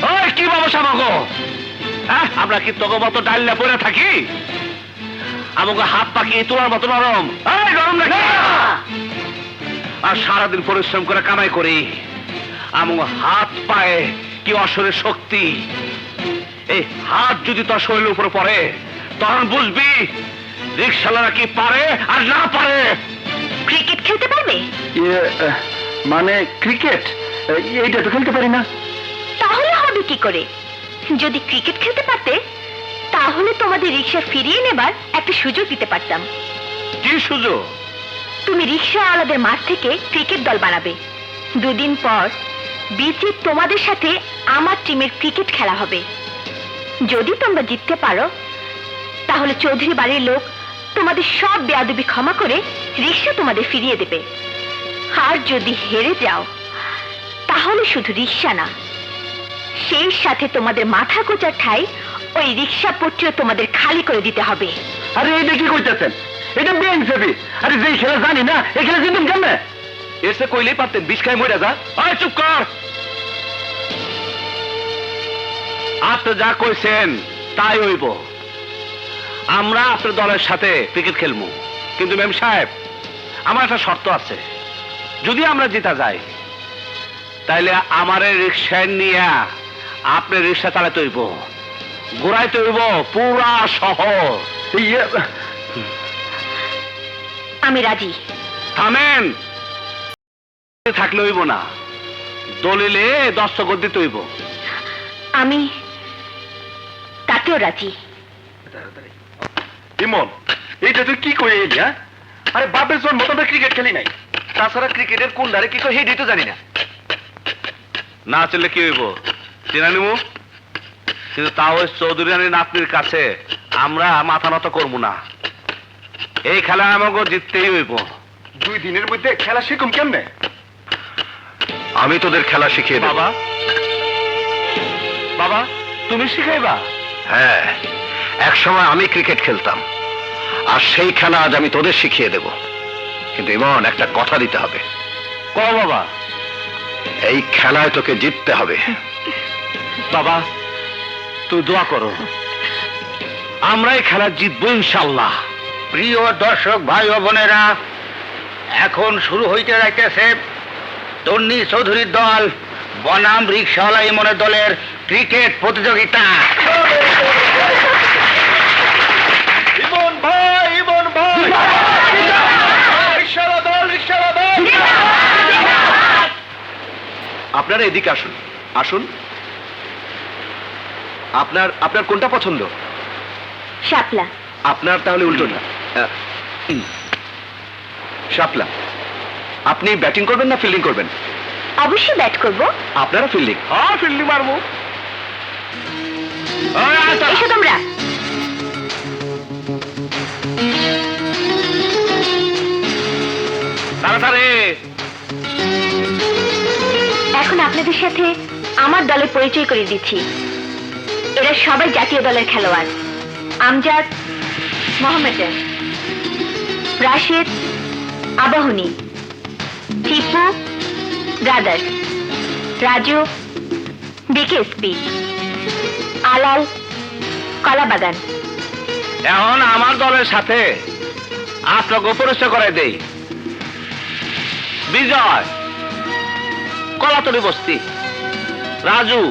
[SPEAKER 2] ওই কি ব্যবসা আমাগো? হ্যাঁ, আমরা কি তোকে মতো ডাইল্লা পড়ে থাকি? আমাকে হাত পাকি তোলার মতো নরম? এই নরম নাকি? আর সারাদিন পরিশ্রম করে কামাই করি, আমাকে হাত পায়ে কি অসরের শক্তি। এই হাত যদি তোর শরীরের উপরে পড়ে তখন বুঝবি রিক্সাওয়ালা কি পারে আর না পারে।
[SPEAKER 3] ক্রিকেট খেলতে পারবে?
[SPEAKER 1] মানে ক্রিকেট? এইটা তো খেলতে পারি না।
[SPEAKER 3] তাহলে হবে কি করে? যদি ক্রিকেট খেলতে পারতে তাহলে তোমাদের রিক্সা ফিরিয়ে নেবার একটা সুযোগ দিতে পারতাম।
[SPEAKER 2] কি সুযোগ?
[SPEAKER 3] তুমি রিক্সাওয়ালাদের মাঠ থেকে ক্রিকেট দল বানাবে। 2 দিন পর বিচে তোমাদের সাথে আমার টিমের ক্রিকেট খেলা হবে। যদি তোমরা জিততে পারো তাহলে চৌধুরী বাড়ির লোক তোমাদের সব বেয়াদবি ক্ষমা করে রিক্সা তোমাদের ফিরিয়ে দেবে। আর যদি হেরে যাও তাহলে শুধু রিক্সা না, সেই সাথে তোমাদের মাথা গোচার ঠাই ওই রিক্সা পট্টিও তোমাদের খালি করে দিতে হবে।
[SPEAKER 1] আরে এইটা কি কইতেছেন? এটা বেইনসাফি। আরে যেই খেলা জানি না এই খেলা জিতুম কেমনে?
[SPEAKER 2] এসে কইলেই পারতেন, বিষ খাই মরে যা। ওই চুপ কর! আপনি যা কইছেন তাই হইব। আমরা আপনার দলের সাথে ক্রিকেট খেলবো, কিন্তু ম্যাম সাহেব আমার একটা শর্ত আছে। যদি আমরা জিতা যাই তাইলে আমার রিক্সায় নিয়ে আপনি রিক্সা চালাতে হইব, ঘুরাইতে হইব পুরা শহর।
[SPEAKER 3] আমি রাজি।
[SPEAKER 2] থামেন! থাকলে হইব না, দলিলে দস্তখত দিতে হইব।
[SPEAKER 3] আমি তাতেও রাজি।
[SPEAKER 1] ইমন, এইটা তুই কি কই এলি? হ্যাঁ, আরে বাপের জোর মতো ক্রিকেট খেলি নাই। তাছাড়া ক্রিকেটের কোন ধারে কি কই হেডি তো জানি না।
[SPEAKER 2] না চললে কি হইব? চিনা নিমু, কিন্তু তাও চৌধুরী রানীর নাতনির কাছে আমরা মাথা নত করবো না। এই খেলা আমাকে জিততেই হইব।
[SPEAKER 1] 2 দিনের মধ্যে খেলা শিখুম কেমনে?
[SPEAKER 2] আমি তোদের খেলা শিখিয়ে দেব। বাবা, বাবা তুমি শিখাইবা? হ্যাঁ, একসময় আমি ক্রিকেট খেলতাম, আর সেই খেলা আজ আমি তোদের শিখিয়ে দেব। কিন্তু ইমন, একটা কথা দিতে হবে। ক বাবা? এই খেলায় তোকে জিততে হবে। বাবা তুই দোয়া করো, আমরা এই খেলা জিতবো ইনশাল্লাহ।
[SPEAKER 1] প্রিয় দর্শক ভাই ও বোনেরা, এখন শুরু হইতে যাইতেছে
[SPEAKER 2] তন্নি চৌধুরীর দল বনাম রিকশাওয়ালা ইমনের দলের ক্রিকেট প্রতিযোগিতা।
[SPEAKER 1] ইমন ভাই, ইমন ভাই, রিকশাওয়ালা দল, রিকশাওয়ালা দল। আপনারা এদিকে আসুন, আসুন। আপনার আপনার কোনটা পছন্দ?
[SPEAKER 3] শাপলা।
[SPEAKER 1] আপনার তাহলে উল্টোটা। শাপলা। আপনি ব্যাটিং করবেন না ফিল্ডিং করবেন?
[SPEAKER 3] অবশ্যই ব্যাট করব।
[SPEAKER 1] আপনারা ফিল্ডিং।
[SPEAKER 2] হ্যাঁ, ফিল্ডিং মারবো।
[SPEAKER 3] এসো তোমরা।
[SPEAKER 2] তাড়াতাড়ি।
[SPEAKER 3] এখন আপনাদের সাথে আমার দলের পরিচয় করে দিচ্ছি। এরা সবাই জাতীয় দলের খেলোয়াড়। আমজাদ, মোহাম্মদন, রাশেদ, আবাহনী, টিপু, ব্রাদার্স, রাজু, বিকেএসপি, আলাল, কলাবাগান।
[SPEAKER 2] এখন আমার দলের সাথে আপনাকে পরিচয় করাই দেই। বিজয়, কলাতলি বস্তি। রাজু,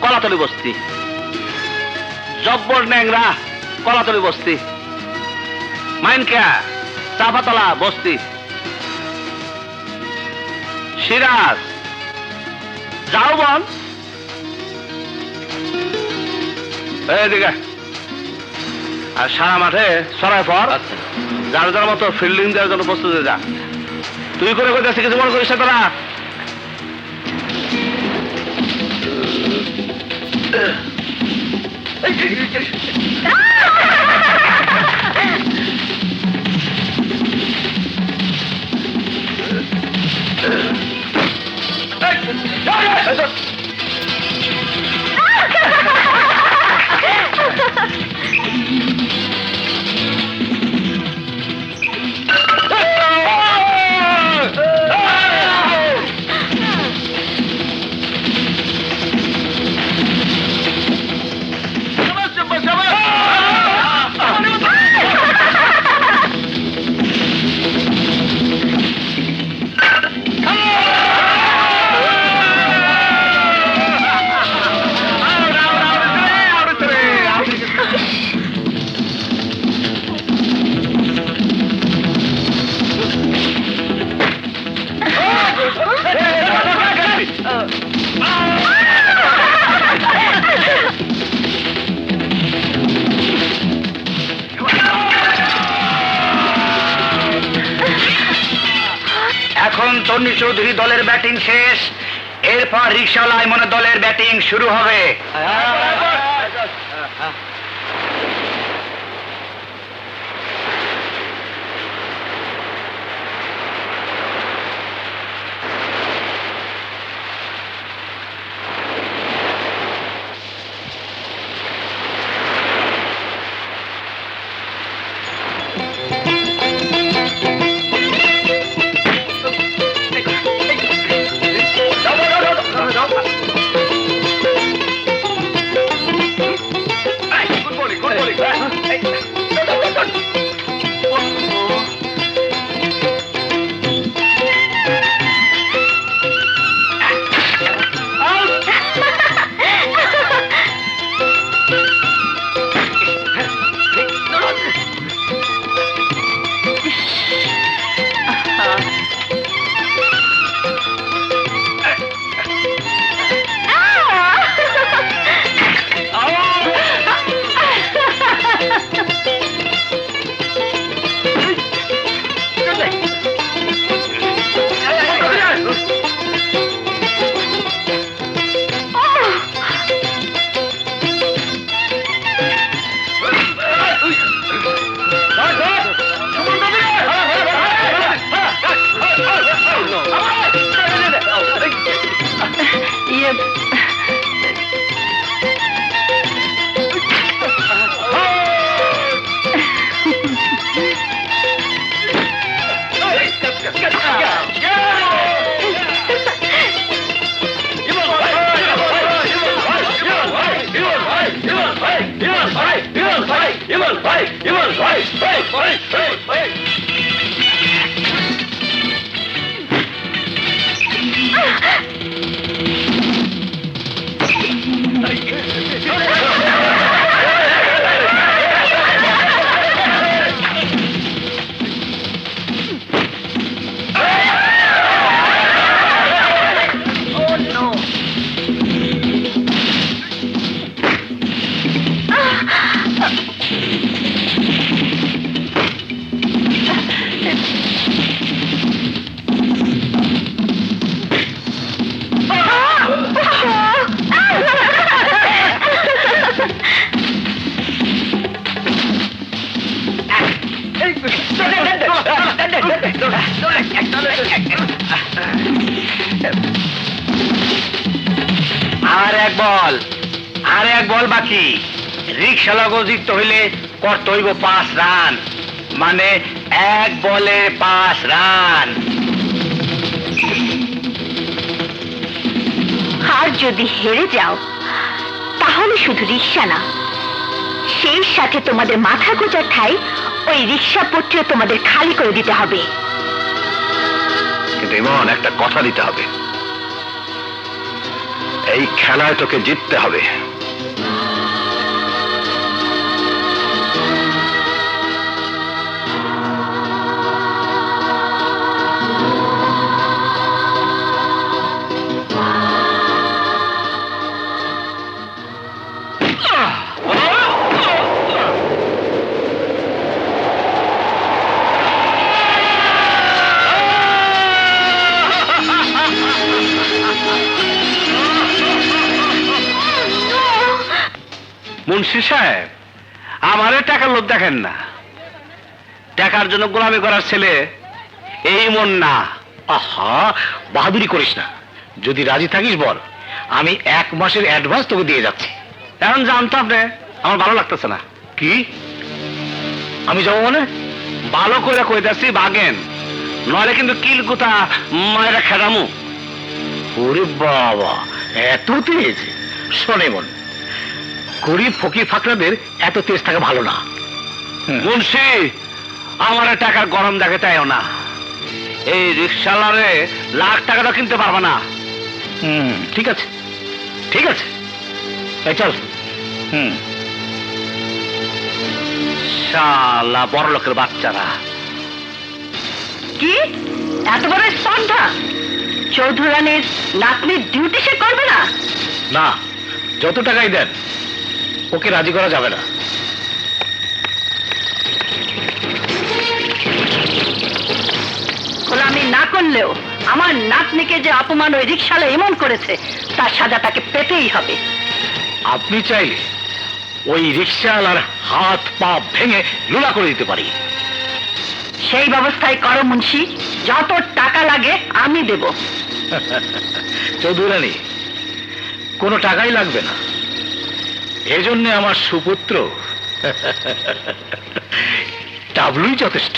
[SPEAKER 2] কলাতলি বস্তি। জব্বর ন্যাংরা, কলাতলি বস্তি। মাইনকা, চাপাতলা বস্তি। সিরাজ, জাউবন। এদিকে। আর সারা মাঠে সরাই পর যার যার মতো ফিল্ডিং দেওয়ার জন্য প্রস্তুত হয়ে যা। তুই করে করে কিছু মনে করিস না তোরা। এখন তন্নি চৌধুরী দলের ব্যাটিং শেষ। এরপর রিকশাওয়ালা ইমনের দলের ব্যাটিং শুরু হবে। আর এক বল বাকি। রিক্সা লগজিত হইলে করতে হইব 5 রান, মানে 1 বলে 5 রান।
[SPEAKER 3] আর যদি হেরে যাও তাহলে শুধু রিক্সা না, সেই সাথে তোমাদের মাথা গোজার ঠাই ওই রিক্সা পত্রিও তোমাদের খালি করে দিতে হবে।
[SPEAKER 2] কিন্তু ইমন, একটা কথা দিতে হবে, এই খেলায় তোকে জিততে হবে। মুন্সি সাহেব, আমারে টাকার লোভ দেখেন না। টাকার জন্য গোলামি করার ছেলে এই মন না। আহা, বাহাদুরি করিস না। যদি রাজি থাকিস বল, আমি 1 মাসের অ্যাডভান্স তোকে দিয়ে যাচ্ছি। এখন জানতাম রে, আমার ভালো লাগতেছে না। কি আমি যাবো মানে? ভালো করে কই যাচ্ছি, বাগেন, নইলে কিন্তু কিলকুতা মায়েরা খেলামু। ওরে বাবা, এত তেজ! শোনে মন, গরিব ফকির ফাকরাদের এত তেজ থাকা ভালো না। মুন্সি, আমার টাকার গরম দেখে তাইও না। এই রিক্সাওয়ালারে লাখ টাকাটা কিনতে পারবে না। ঠিক আছে, ঠিক আছে, এই চল। শালা বড় লোকের বাচ্চারা।
[SPEAKER 3] কি এত বড় স্পর্ধা? চৌধুরানীর নাতনির ডিউটি সে করবে না?
[SPEAKER 2] না, যত টাকাই দেন ওকে রাজি করা যাবে না।
[SPEAKER 3] গোলামি না করলেও আমার নাতনিকে যে অপমান ওই রিক্সালে এমন করেছে, তার সাজা তাকে পেতেই হবে।
[SPEAKER 2] আপনি চাইলে ওই রিক্সাওয়ালার হাত পা ভেঙে লুলা করে দিতে পারি।
[SPEAKER 3] সেই ব্যবস্থাই করো মুন্সি, যত টাকা লাগে আমি দেব।
[SPEAKER 2] চৌধুরানী, কোনো টাকাই লাগবে না, এজন্য আমার সুপুত্র টাবলুই যথেষ্ট।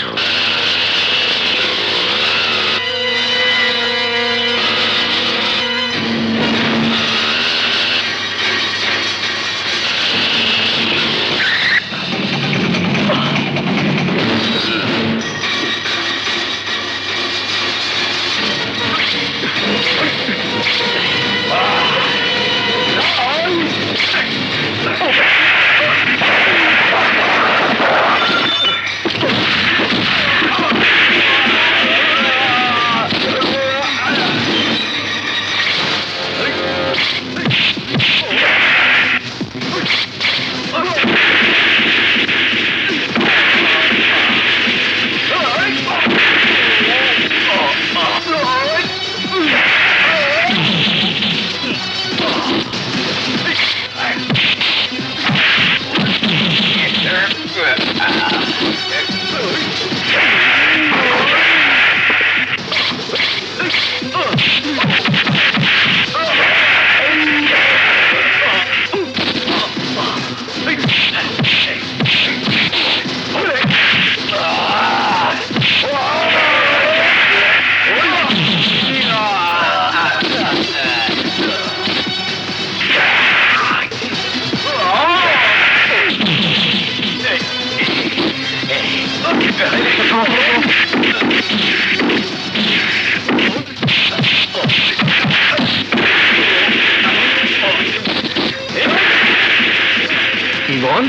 [SPEAKER 2] ইমন,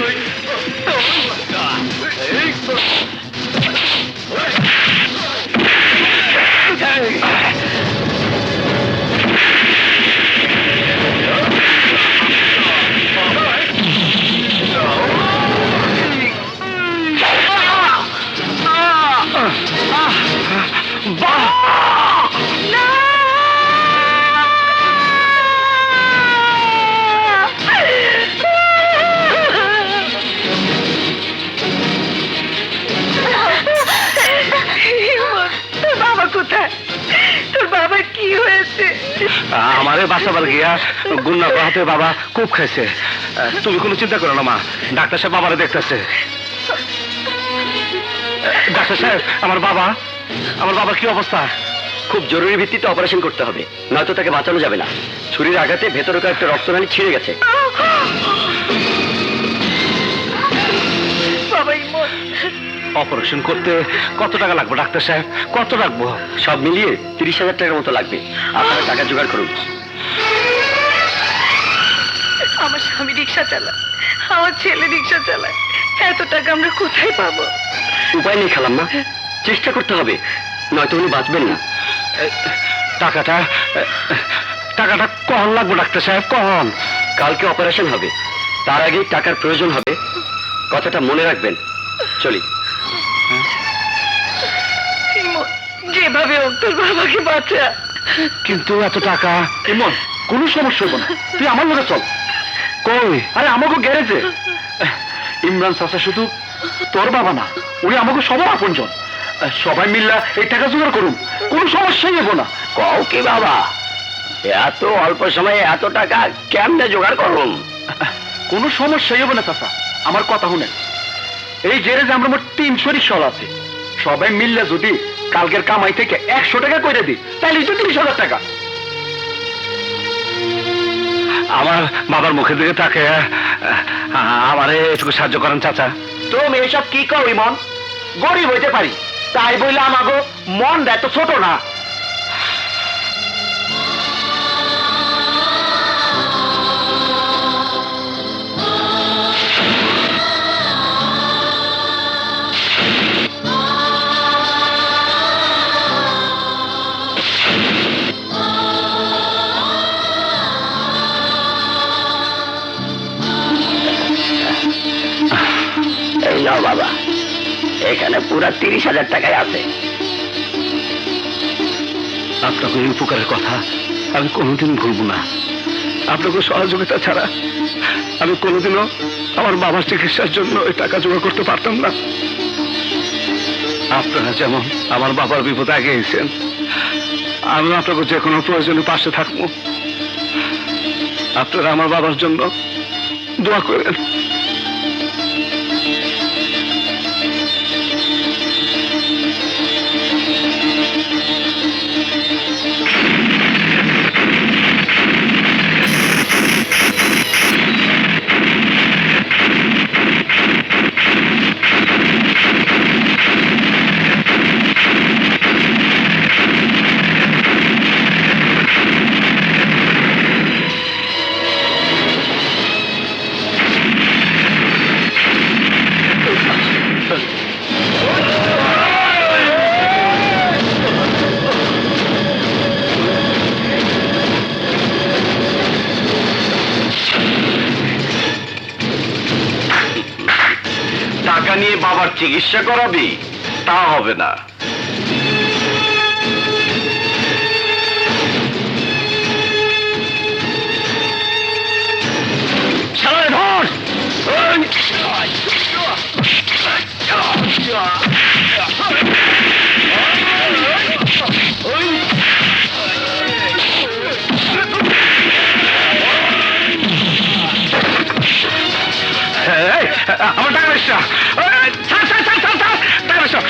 [SPEAKER 3] বাবা
[SPEAKER 2] আমারে বাসাবার গিয়া গুন্না হাতে বাবা খুব খাইছে। তুমি কোনো চিন্তা করো না মা, ডাক্তার সাহেব বাবারে দেখতেছে। ডাক্তার সাহেব, আমার বাবার কি অবস্থা?
[SPEAKER 1] খুব জরুরি ভিত্তিতে অপারেশন করতে হবে, নয়তো তাকে বাঁচানো যাবে না। ছুরির আঘাতে ভেতরে একটা রক্তনালী ছিঁড়ে গেছে।
[SPEAKER 2] অপারেশন করতে কত টাকা লাগবে ডাক্তার সাহেব? কত লাগবে?
[SPEAKER 1] সব মিলিয়ে 30,000 টাকার মতো লাগবে। আপনারা টাকা জোগাড় করুন।
[SPEAKER 3] আমার স্বামী রিক্সা চালায়, আমার ছেলে রিক্সা চালায়, এত টাকা আমরা কোথায় পাবো?
[SPEAKER 1] উপায় নেই খালাম্মা, চেষ্টা করতে হবে, নয়তো উনি বাঁচবেন না।
[SPEAKER 2] টাকাটা কখন লাগবে ডাক্তার সাহেব? কখন?
[SPEAKER 1] কালকে অপারেশন হবে, তার আগেই টাকার প্রয়োজন হবে, কথাটা মনে রাখবেন। চলি।
[SPEAKER 3] যেভাবে হোক তোর বাবাকে বাঁচা।
[SPEAKER 2] কিন্তু এত টাকা এমন কোনো সমস্যা হইব না, তুই আমার লোকে চল। কই? আরে আমাকে গ্যারেজে। ইমরান চাচা শুধু তোর বাবা না, উনি আমাকে সবার আপনজন। সবাই মিল্লা এই টাকা জোগাড় করুন, কোনো সমস্যাই হইব না।
[SPEAKER 1] কও কি বাবা, এত অল্প সময়ে এত টাকা কেমনে জোগাড় করুন?
[SPEAKER 2] কোনো সমস্যাই হবে না চাচা, আমার কথা শুনেন। এই গ্যারেজে আমরা মোট 300 রিক্সা আছে। সবাই মিললে যদি কালকের কামাই থেকে 100 টাকা করে দিই, তাহলে তো 30,000 টাকা। আমার বাবার মুখের দিকে তাকে আমারে একটু সাহায্য করেন চাচা।
[SPEAKER 1] তুমি এসব কি কও ইমন? গরিব হইতে পারি, তাই বললে আমাগো মন এত ছোট না। এই নাও বাবা, এখানে পুরা 30,000 টাকায় আছে।
[SPEAKER 2] আপনাকে এই উপকারের কথা আমি কোনোদিন ভুলব না। আপনাকে সহযোগিতা ছাড়া আমি কোনোদিনও আমার বাবার চিকিৎসার জন্য ওই টাকা জোগাড় করতে পারতাম না। আপনারা যেমন আমার বাবার বিপদে আগে এসেছেন, আমি আপনাকে যে কোনো প্রয়োজনে পাশে থাকবো। আপনারা আমার বাবার জন্য দোয়া করেন।
[SPEAKER 1] টাকা নিয়ে বাবার চিকিৎসা করাবি? তা হবে না।
[SPEAKER 2] আমার টাকা বেশা টাকা বেশা।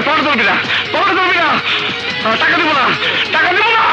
[SPEAKER 2] পরে ধরবি না, পরে ধরবি না, টাকা দিব না, টাকা দিব না।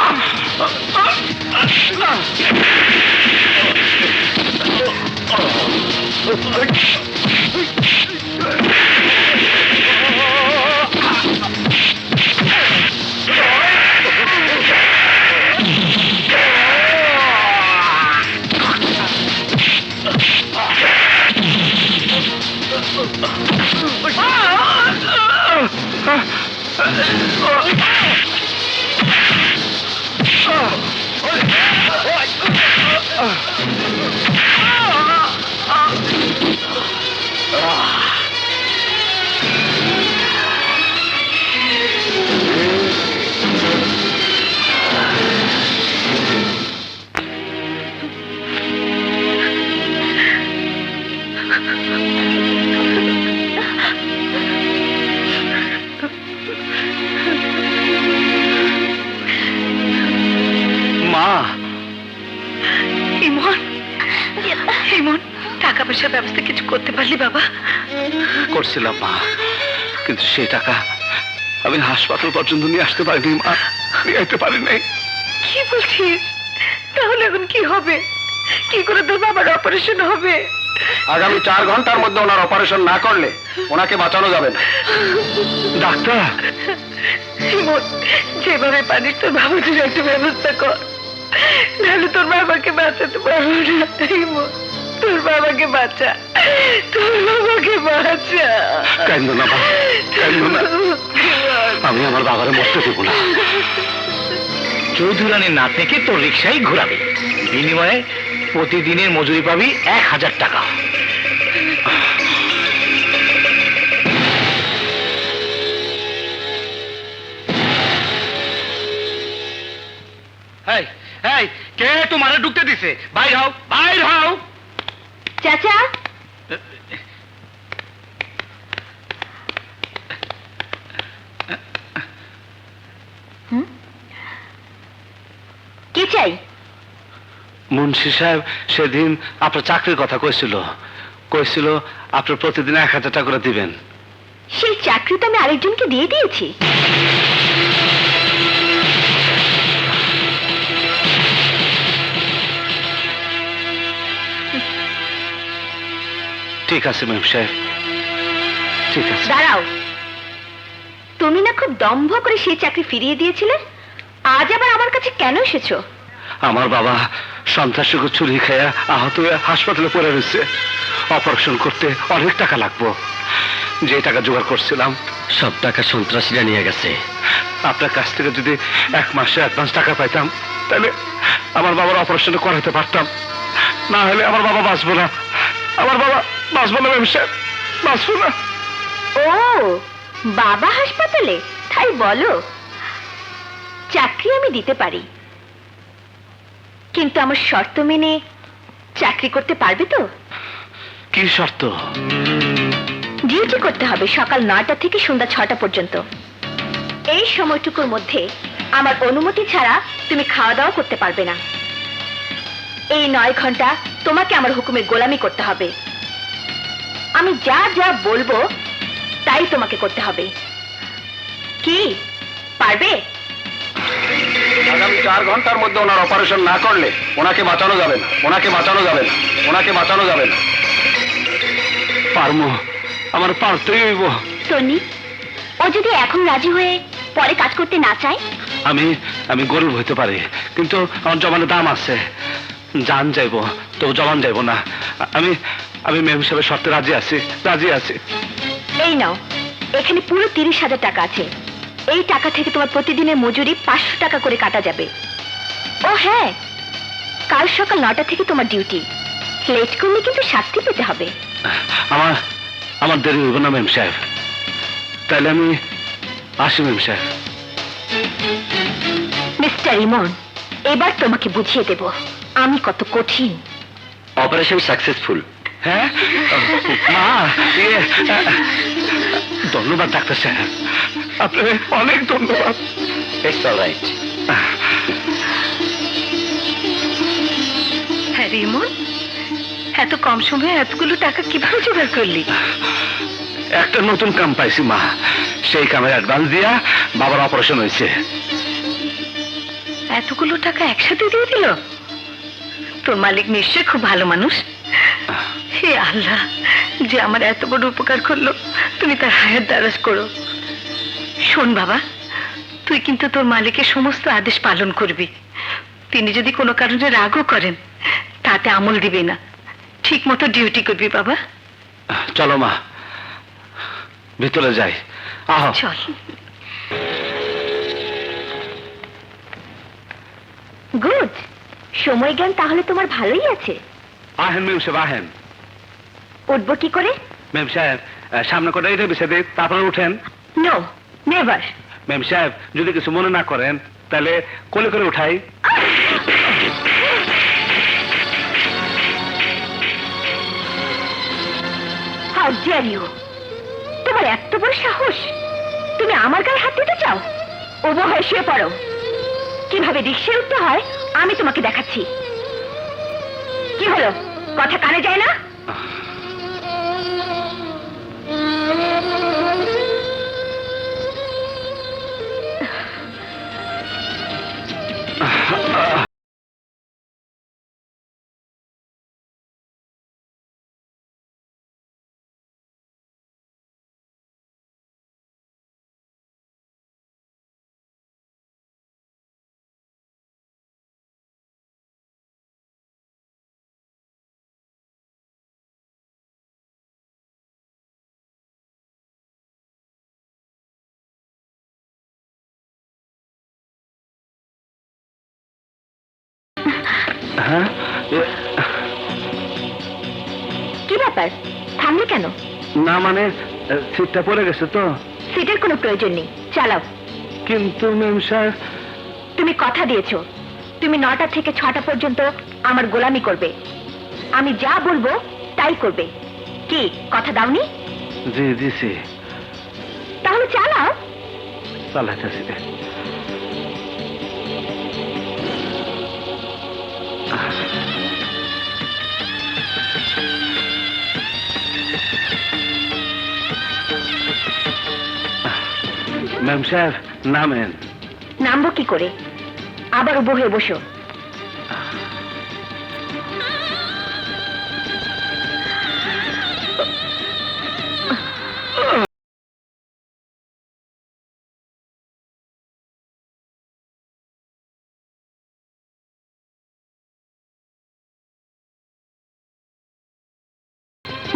[SPEAKER 3] রিমন, টাকা পয়সার ব্যবস্থা কিছু করতে পারলি বাবা?
[SPEAKER 2] করছিলাম মা, কিন্তু সেই টাকা আমি হাসপাতাল পর্যন্ত নিয়ে আসতে পারিনি মা, নিয়ে আসতে পারি নাই।
[SPEAKER 3] কি বলছিস? তাহলে এখন কি হবে? কি করে তোর বাবার অপারেশন হবে?
[SPEAKER 1] আগামী 4 ঘন্টার মধ্যে ওনার অপারেশন না করলে ওনাকে বাঁচানো যাবে না।
[SPEAKER 2] ডাক্তার,
[SPEAKER 3] রিমন, যেভাবে পারিস তোর বাবাদের একটা ব্যবস্থা কর, নাহলে তোর বাবাকে বাঁচাতে পারবো না। রিমন, তোর বাবাকে বাঁচা, তোর বাবাকে বাঁচা।
[SPEAKER 2] কান্দো না মা, কান্দো না। আমি আমার বাবারে মরতে দেবো না।
[SPEAKER 4] চৌধুরী রানীর না থেকে তোর রিক্সায় ঘোরাবে, বিনিময়ে প্রতিদিনের মজুরি পাবি 1000 টাকা।
[SPEAKER 2] এই, এই, কে তোমারে ঢুকতে দিছে? বাইর হও, বাইর হও।
[SPEAKER 3] চাচা, কি চাই?
[SPEAKER 2] মুন্সি সাহেব সেদিন আপনার চাকরির কথা কইছিল, কইছিল আপনার প্রতিদিন 1000 টাকা করে দিবেন।
[SPEAKER 3] সেই চাকরি তো আমি আরেকজনকে দিয়ে দিয়েছি।
[SPEAKER 2] ঠিক আছে ম্যাম সাহেব, ঠিক আছে।
[SPEAKER 3] দাঁড়াও, তুমি না খুব দম্ভ করে সেই চাকরি ফিরিয়ে দিয়েছিলে, আজ আবার আমার কাছে কেন এসেছো?
[SPEAKER 2] আমার বাবা সন্ত্রাসীকে চুরি খেয়ে আহত হয়ে হাসপাতালে পড়ে রয়েছে, অপারেশন করতে অনেক টাকা লাগবো। যে টাকা জোগাড় করছিলাম সব টাকা সন্ত্রাসীরা নিয়ে গেছে। আপনার কাছ থেকে যদি 1 মাসে অ্যাডভান্স টাকা পাইতাম, তাহলে আমার বাবার অপারেশন করাতে পারতাম। না হলে আমার বাবা বাঁচবো না, আমার বাবা বাঁচবো না ম্যাম সাহেব, বাঁচবো না।
[SPEAKER 3] ও, বাবা হাসপাতালে? তাই বলো। চাকরি আমি দিতে পারি, কিন্তু আমার শর্ত মেনে চাকরি করতে পারবে তো?
[SPEAKER 2] কি শর্ত?
[SPEAKER 3] ডিউটি করতে হবে সকাল 9টা থেকে সন্ধ্যা 6টা পর্যন্ত। এই সময়টুকুর মধ্যে আমার অনুমতি ছাড়া তুমি খাওয়া দাওয়া করতে পারবে না। এই 9 ঘন্টা তোমাকে আমার হুকুমে গোলামি করতে হবে। আমি যা যা বলবো তাই তোমাকে করতে হবে। কি পারবে?
[SPEAKER 1] আগামী 4 ঘন্টার মধ্যে ওনার অপারেশন না করলে ওনাকে বাঁচানো যাবে না, ওনাকে বাঁচানো যাবে না, ওনাকে বাঁচানো যাবে না।
[SPEAKER 2] পারমো, আমার পারতেই হইব।
[SPEAKER 3] তন্নি, ও যদি এখন রাজি হয়ে পরে কাজ করতে না চায়?
[SPEAKER 2] আমি গরিব হইতে পারি, কিন্তু আমার জমানের দাম আছে। জান যাইব তো জমান যাইব না। আমি মেম সাহেবের শর্তে রাজি আছি, রাজি আছি।
[SPEAKER 3] এই নাও, এখানে পুরো 30,000 টাকা আছে। এই টাকা থেকে তোমার প্রতিদিনের মজুরি 500 টাকা করে কাটা যাবে। ও হ্যাঁ, কাল সকাল 9টা থেকে তোমার ডিউটি। লেট করলে কিন্তু শাস্তি পেতে হবে।
[SPEAKER 2] আমার দেরি হইব না মেম সাহেব, তাইলে আমি আসি মেম সাহেব।
[SPEAKER 3] মিস্টার ইমন, এবার তোমাকে বুঝিয়ে দেব আমি কত কঠিন।
[SPEAKER 1] Operation successful.
[SPEAKER 2] হ্যাঁ মা, ধন্যবাদ ডাক্তার সাহেব, আপনাকে অনেক ধন্যবাদ।
[SPEAKER 1] It's alright.
[SPEAKER 3] হ্যাঁ রিমন, এত কম সময়ে এতগুলো টাকা কিভাবে জোগাড় করলি?
[SPEAKER 2] একটা নতুন কাম পাইছি মা, সেই কামের অ্যাডভান্স দিয়া বাবার অপারেশন হয়েছে।
[SPEAKER 3] এতগুলো টাকা একসাথে দিয়ে দিল? তোর মালিক নিশ্চয়ই খুব ভালো মানুষ। হে আল্লাহ, যে আমার এত বড় উপকার করলো, তুমি তার হায়াত দারাজ করো। শোন বাবা, তুই কিন্তু তোর মালিকের সমস্ত আদেশ পালন করবি। তিনি যদি কোনো কারণে রাগও করেন, তাতে আমল দিবে না। ঠিক মতো ডিউটি করবি বাবা।
[SPEAKER 2] চলো মা, ভিতরে যাই। আহ,
[SPEAKER 3] চল। গুড, সময় জ্ঞান তাহলে তোমার ভালোই আছে।
[SPEAKER 2] আহেন মেম সাহেব, আহেন।
[SPEAKER 3] উঠবো কি করে?
[SPEAKER 2] মেম সাহেব, সামনে করে এটা বিছে দিই, তারপরে উঠেন।
[SPEAKER 3] No, never.
[SPEAKER 2] মেম সাহেব, যদি কিছু মনে না করেন তাহলে কোলে করে উঠাই।
[SPEAKER 3] How dare you! তোমার এত বড় সাহস, তুমি আমার গায়ে হাত দিতে চাও? ওবো হয়ে শুয়ে পড়ো। কিভাবে রিকশায় উঠতে হয় আমি তোমাকে দেখাচ্ছি। কি হলো, কথা কানে যায় না?
[SPEAKER 2] হ্যাঁ
[SPEAKER 3] কি ব্যাপার, থামলে কেন?
[SPEAKER 2] না মানে সিটটা পড়ে গেছে তো।
[SPEAKER 3] সিটের কোনো প্রয়োজন নেই, চালাও।
[SPEAKER 2] কিন্তু ম্যাম সাহেব,
[SPEAKER 3] তুমি কথা দিয়েছো তুমি 9টা থেকে 6টা পর্যন্ত আমার গোলামি করবে। আমি যা বলবো তাই করবে। কি কথা দাওনি?
[SPEAKER 2] জি দিছি।
[SPEAKER 3] তাহলে চালাও।
[SPEAKER 2] চালাইতেছি। ম্যাম সাহেব নামেন।
[SPEAKER 3] নামবো কি করে? আবার উবো হয়ে বসো।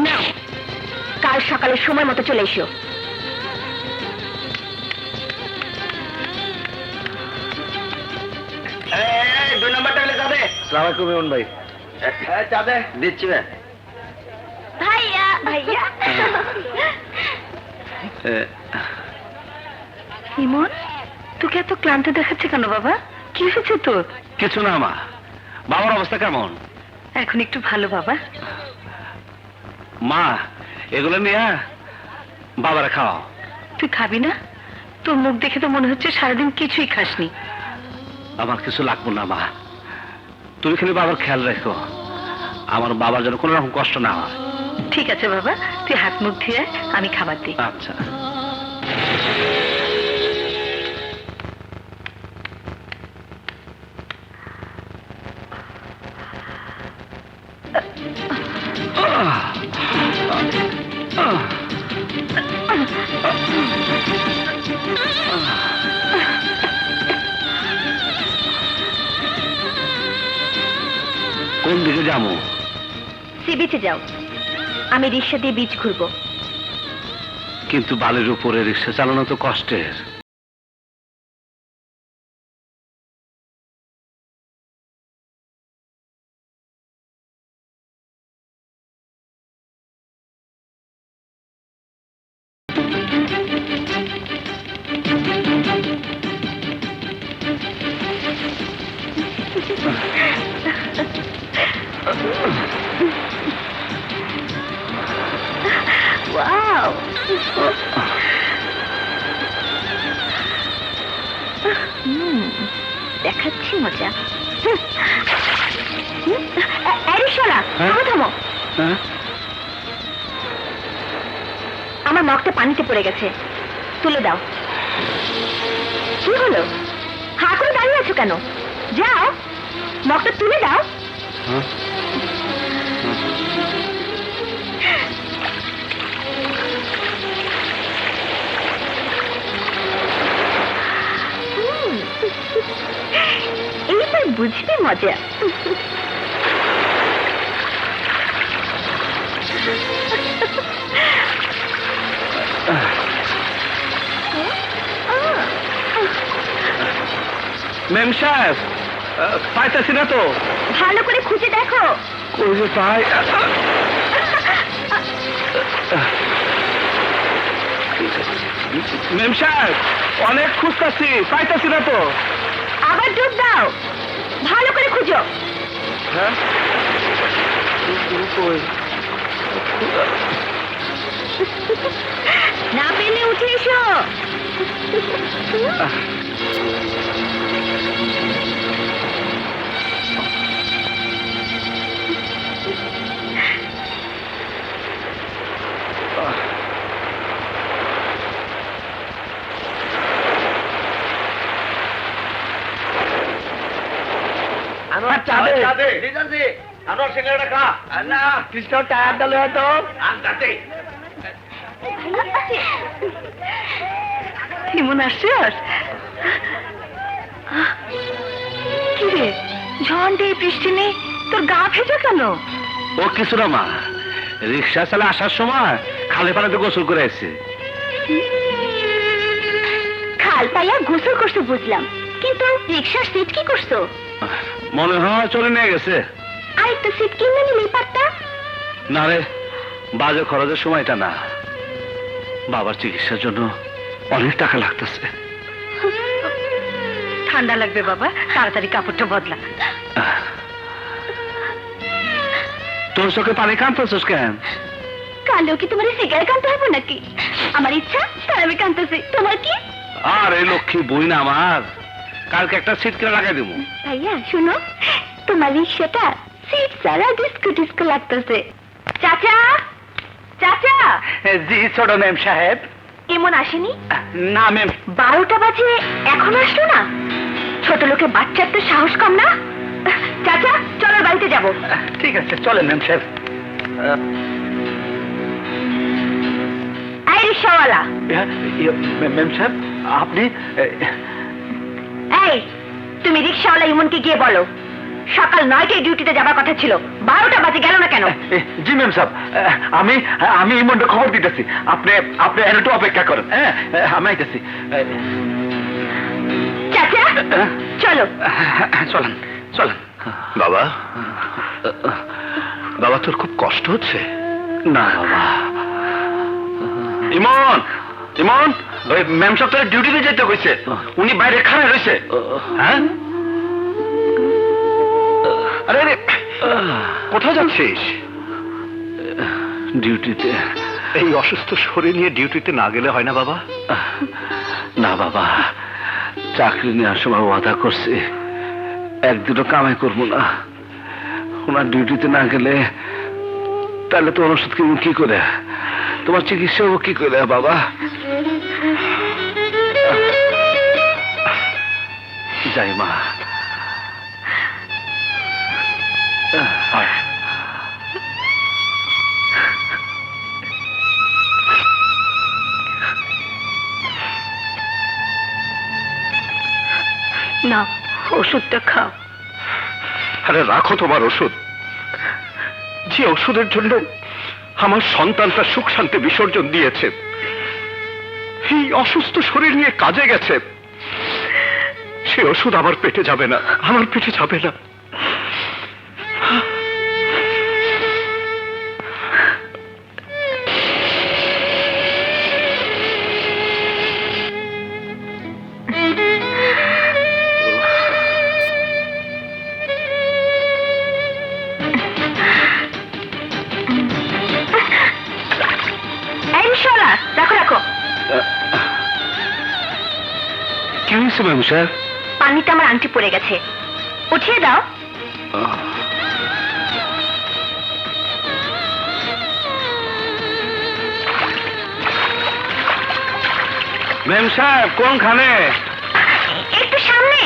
[SPEAKER 3] নাও, কাল সকালে সময় মতো চলে এসো।
[SPEAKER 1] দুই নম্বরটা হলে যাবে।
[SPEAKER 2] সালাম আলাইকুম ইমন ভাই।
[SPEAKER 1] যাবে দিচ্ছি ভাই।
[SPEAKER 3] ভাইয়া ভাইয়া। ইমন, তোকে এত ক্লান্ত দেখাচ্ছে কেন বাবা? কি হয়েছে তোর?
[SPEAKER 2] কিছু না মা। বাবার অবস্থা কেমন?
[SPEAKER 3] এখন একটু ভালো বাবা।
[SPEAKER 2] মা এগুলো নিয়ে বাবারা খাওয়াও।
[SPEAKER 3] তুই খাবি না? তোর মুখ দেখে তো মনে হচ্ছে সারাদিন কিছুই খাসনি।
[SPEAKER 2] আমার কিছু লাগবো না মা, তুমি খালি বাবার খেয়াল রেখো, আমার বাবার যেন কোনো রকম কষ্ট না হয়।
[SPEAKER 3] ঠিক আছে বাবা, তুই হাত মুখ ধুয়ে আমি খাবার দিই।
[SPEAKER 2] আচ্ছা। কোন দিকে যাবো?
[SPEAKER 3] সি বিচে যাও, আমি রিক্সা দিয়ে বিচ ঘুরবো।
[SPEAKER 2] কিন্তু বালির উপরে রিক্সা চালানো তো কষ্টের।
[SPEAKER 3] ওয়াও, দেখাচ্ছি মজা।
[SPEAKER 2] হ্যাঁ?
[SPEAKER 3] থামো।
[SPEAKER 2] হ্যাঁ?
[SPEAKER 3] আমার মগটা পানিতে পড়ে গেছে, তুলে দাও। কি হলো, হা করে দাঁড়িয়ে আছো কেন? যাও, মগটা তুলে দাও।
[SPEAKER 2] হ্যাঁ?
[SPEAKER 3] এইবার বুঝবি মজা।
[SPEAKER 2] ম্যাম সাহেব, পাইতেছি না তো।
[SPEAKER 3] ভালো করে খুঁজে দেখো।
[SPEAKER 2] কই যে পাই। ম্যাম সাহেব, অনেক খুঁজতেছি, পাইতেছি না তো।
[SPEAKER 3] আবার ডুব দাও, ভালো করে খুঁজো।
[SPEAKER 2] হ্যাঁ? কই?
[SPEAKER 3] না পেলে উঠে এসো।
[SPEAKER 1] কৃষ্ণ টায়ার ডালে হয়তো
[SPEAKER 3] ইমন আসছিস? কি রে, ঝন্ডে বৃষ্টি নেই, তোর গা ভেজা কেন?
[SPEAKER 2] ও কিছু না মা, রিক্সা চালা আসার সময় খালে পানিতে গোসল করে এসছে।
[SPEAKER 3] খাল পাইয়া গোসল করছো বুঝলাম, কিন্তু রিক্সার সিট কি করছো?
[SPEAKER 2] মনে হয় চলে নিয়ে গেছে।
[SPEAKER 3] আরেকটা সিট কিনে নিলেই পারতা।
[SPEAKER 2] না রে, বাজে খরচের সময়টা না, বাবার চিকিৎসার জন্য অনেক টাকা লাগতেছে।
[SPEAKER 3] ঠান্ডা লাগবে বাবা, তাড়াতাড়ি কাপড়টা বদলা।
[SPEAKER 2] তোর চোখে পানি কাঁদতেছিস কেন?
[SPEAKER 3] কালো কি তোমার সিগারেট কানতে হবে নাকি? আমার ইচ্ছা তাই আমি কানতেছি, তোমার কি?
[SPEAKER 2] আর এই লক্ষ্মী বই না আমার, কালকে একটা সিট কিনে লাগাই দেবো।
[SPEAKER 3] ভাইয়া শুনো, তোমার রিক্সাটা সিট ছাড়া ডিস্কো ডিস্কো লাগতেছে। চাচা, চাচা।
[SPEAKER 1] জি ছোট ম্যাম সাহেব।
[SPEAKER 3] এমন আসেনি?
[SPEAKER 1] না ম্যাম।
[SPEAKER 3] 12টা বাজে এখন আসলো না? ছোট লোকের বাচ্চার তো সাহস কম না। চাচা চলো বাড়িতে যাব।
[SPEAKER 1] ঠিক আছে চলেন ম্যাম সাহেব।
[SPEAKER 3] এই রিক্সাওয়ালা।
[SPEAKER 1] ম্যাম সাহেব আপনি?
[SPEAKER 3] এই তুমি রিক্সাওয়ালা ইমনকে গিয়ে বলো সকাল 9টায় ডিউটিতে যাবার কথা ছিল, 12টা বাজে গেল না কেন?
[SPEAKER 1] জি ম্যাম সাহেব, আমি ইমনটা খবর দিতেছি। আপনি আপনি একটু অপেক্ষা করেন। হ্যাঁ আমি আইতেছি।
[SPEAKER 3] চাচা চলো।
[SPEAKER 2] চলেন চলেন। বাবা, বাবা তোর খুব কষ্ট হচ্ছে? না বাবা।
[SPEAKER 1] ইমন, ইমন, ওই ম্যাম সাহেব তোর ডিউটিতে যেতে কইছে, উনি বাইরে খানে রয়েছে।
[SPEAKER 2] হ্যাঁ?
[SPEAKER 1] আরে আরে কোথায় যাচ্ছিস?
[SPEAKER 2] ডিউটিতে।
[SPEAKER 1] এই অসুস্থ শরীর নিয়ে ডিউটিতে না গেলে হয় না বাবা?
[SPEAKER 2] না বাবা, চাকরি নেওয়ার সময় ওয়াদা করছে একদিনও কামাই করবো না। ওনার ডিউটিতে না গেলে তাহলে তোমার ওষুধ কিনবো কি করে, তোমার চিকিৎসা হবো কি করে বাবা? যাই মা।
[SPEAKER 3] না ওষুধটা খাও।
[SPEAKER 1] আরে রাখো তোমার ওষুধ। যে ওষুধের জন্য আমার সন্তানটা সুখ শান্তি বিসর্জন দিয়েছে, এই অসুস্থ শরীর নিয়ে কাজে গেছে, সে ওষুধ আমার পেটে যাবে না, আমার পেটে যাবে না।
[SPEAKER 3] রাখো রাখো।
[SPEAKER 2] কি হয়েছে ম্যাম স্যার?
[SPEAKER 3] পানিটা আমার আংটি পড়ে গেছে, উঠিয়ে দাও।
[SPEAKER 2] ম্যাম সাহেব কোনখানে?
[SPEAKER 3] একটু সামনে।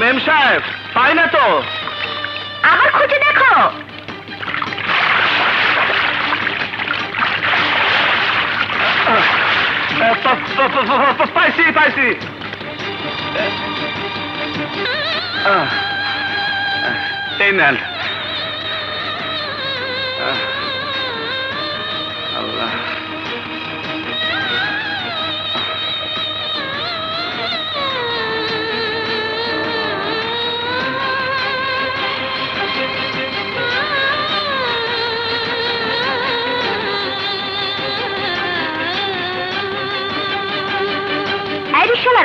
[SPEAKER 2] ম্যাম সাহেব পাই না তো।
[SPEAKER 3] আবার খুঁজে দেখো।
[SPEAKER 2] পাইছি পাইছি। এই নেন। আল্লাহ।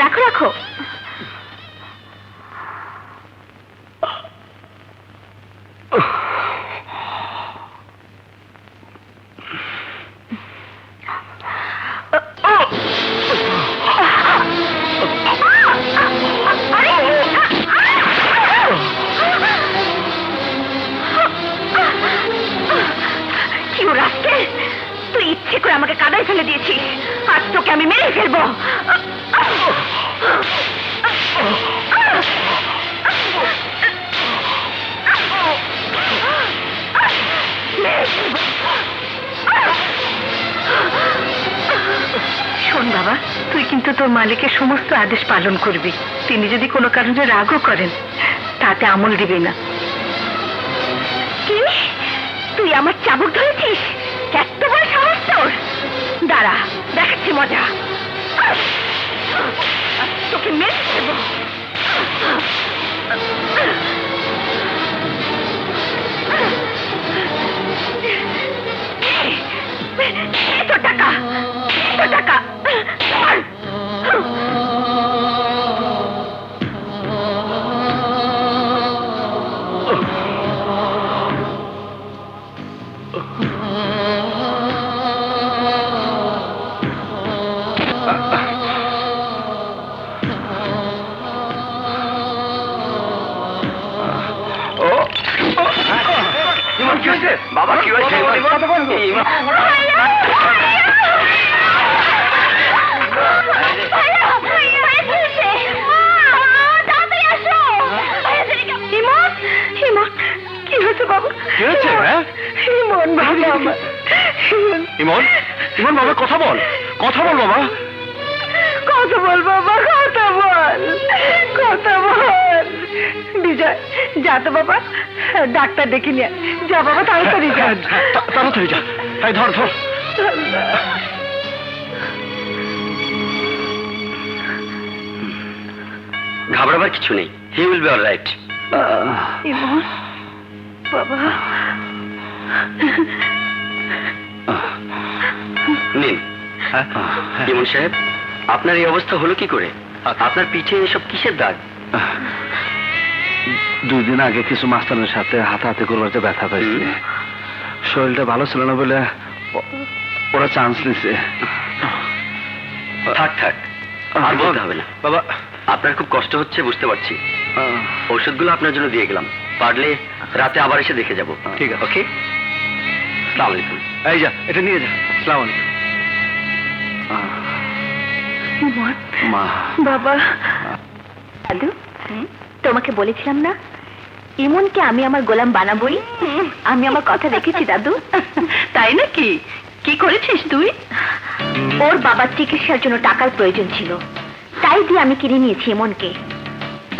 [SPEAKER 3] রাখো রাখো। আমাকে কাদায় ফেলে দিয়েছিস, আজ তোকে আমি মেরে ফেলবো। শোন বাবা, তুই কিন্তু তোর মালিকের সমস্ত আদেশ পালন করবি। তিনি যদি কোনো কারণে রাগও করেন, তাতে আমল দিবি না। কি? তুই আমার চাবুক ধরেছিস? এত বড় সাহস তোর! দাঁড়া, দেখাচ্ছি মজা। তোকে মেরে দেবো। এত টাকা, এত টাকা!
[SPEAKER 2] বাবা কি হয়েছে?
[SPEAKER 3] কি হয়েছে বাবা?
[SPEAKER 2] কি হয়েছে?
[SPEAKER 3] ইমন বাবা আমার।
[SPEAKER 2] ইমন, ইমন বাবা, কথা বল, কথা বল বাবা।
[SPEAKER 3] কথা বল বাবা, কথা বল, কথা বল। বিজয়, যা তো বাবা, ডাক্তার ডেকে নিয়ে যা বাবা, তাড়াতাড়ি যা।
[SPEAKER 2] তাড়াতাড়ি যা। এই ধর ধর।
[SPEAKER 1] ঘাবড়াবার কিছু নেই, হি উইল বি অলরাইট।
[SPEAKER 3] ইমন বাবা,
[SPEAKER 1] নিন। ইমন সাহেব, আপনার এই অবস্থা হলো কি করে? আপনার পিঠে এসব কিসের দাগ?
[SPEAKER 2] 2 দিন আগে কিছু মাস্টারের সাথে হাতাহাতি করবার যে ব্যথা পাইছি। শরীরটা ভালো ছিল না বলে ওরা চান্স নিছে।
[SPEAKER 1] থাক থাক, আর বলতে হবে না।
[SPEAKER 2] বাবা,
[SPEAKER 1] আপনার খুব কষ্ট হচ্ছে বুঝতে পারছি। ঔষধগুলো আপনার জন্য দিয়ে গেলাম, পারলে রাতে আবার এসে দেখে যাব।
[SPEAKER 2] ঠিক আছে।
[SPEAKER 1] ওকে, আসসালামু আলাইকুম।
[SPEAKER 2] এই যা, এটা নিয়ে যা। আসসালামু আলাইকুম।
[SPEAKER 3] ইমন
[SPEAKER 2] মা,
[SPEAKER 3] বাবা। দাদু, তোমাকে বলেছিলাম না ইমনকে আমি আমার গোলাম বানাবোই? আমি আমার কথা রেখেছি দাদু। তাই নাকি? কি করেছিস তুই? ওর বাবার চিকিৎসার জন্য টাকার প্রয়োজন ছিল, তাই দিয়ে আমি কিনে নিয়েছি ইমনকে।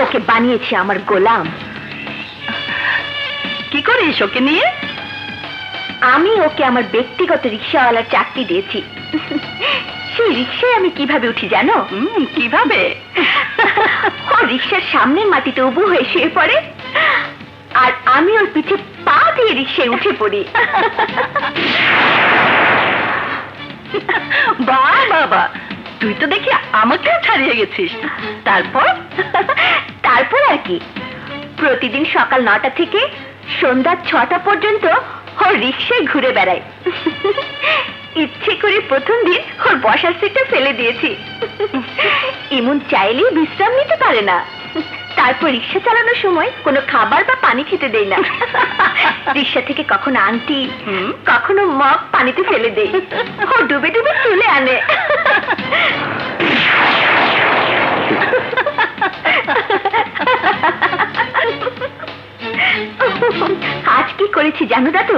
[SPEAKER 3] ওকে বানিয়েছি আমার গোলাম। কি করিস ওকে নিয়ে? আমি ওকে আমার ব্যক্তিগত রিক্সাওয়ালার চাকরি দিয়েছি। সেই রিক্সায় আমি কিভাবে উঠি জানো? কিভাবে? ও রিক্সার সামনের মাটিতে উবু হয়ে শুয়ে পড়ে, আর আমি ওর পিঠে পা দিয়ে রিক্সায় উঠে পড়ি। বাহ বাবা, তুই তো দেখি আমাকেও ছাড়িয়ে গেছিস। তারপর? তারপর আর কি, প্রতিদিন সকাল 9টা থেকে সন্ধ্যা 6টা পর্যন্ত ওর রিক্সায় ঘুরে বেড়ায়। ইচ্ছে করে প্রথম দিন ওর বসার সিটটা ফেলে দিয়েছি। ইমন চাইলেই বিশ্রাম নিতে পারে না। তারপর রিক্সা চালানোর সময় কোনো খাবার বা পানি খেতে দেই না। রিক্সা থেকে কখনো আংটি, কখনো মগ পানিতে ফেলে দেই। ও ডুবে ডুবে তুলে আনে। আজ কি করেছি জানো দাদু?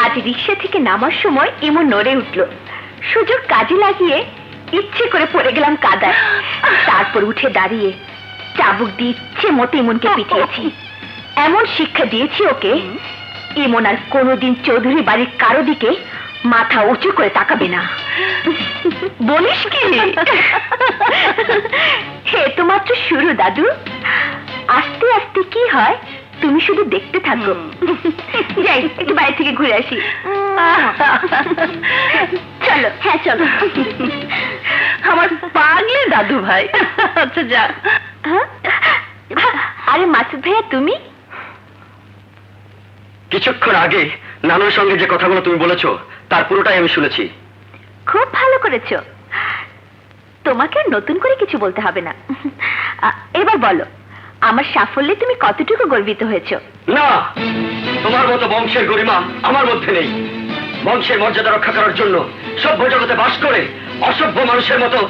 [SPEAKER 3] আজ রিক্সা থেকে নামার সময় ইমন নড়ে উঠল। সুযোগ কাজে লাগিয়ে ইচ্ছে করে পড়ে গেলাম কাদায়। তারপর উঠে দাঁড়িয়ে চাবুক দিয়ে ইচ্ছে মতো ইমনকে পিটিয়েছি। এমন শিক্ষা দিয়েছি ওকে, ইমন আর কোনোদিন চৌধুরী বাড়ির কারো দিকে মাথা উঁচু করে তাকাবে না। বলিস কি? হে তো মাত্র শুরু দাদু, আস্তে আস্তে কি হয় তুমি শুধু দেখতে থাকো। যাই একটু বাইরে থেকে ঘুরে আসি। চলো। হ্যাঁ চলো। আমার পাগলে দাদু ভাই। আচ্ছা যা। আরে মাসুদ ভাইয়া, তুমি?
[SPEAKER 1] কিছুক্ষণ আগে নানুর সঙ্গে যে কথাগুলো তুমি বলেছো তার পুরোটাই আমি শুনেছি।
[SPEAKER 3] খুব ভালো করেছো। তোমাকে আর নতুন করে কিছু বলতে হবে না। এবার বলো, আমার সাফল্যে তুমি কতটুকু গর্বিত হয়েছো?
[SPEAKER 1] না, তোমার মতো বংশের গরিমা আমার মধ্যে নেই। বংশের মর্যাদা রক্ষা করার জন্য সভ্য জগতে বাস করে অসভ্য মানুষের মতো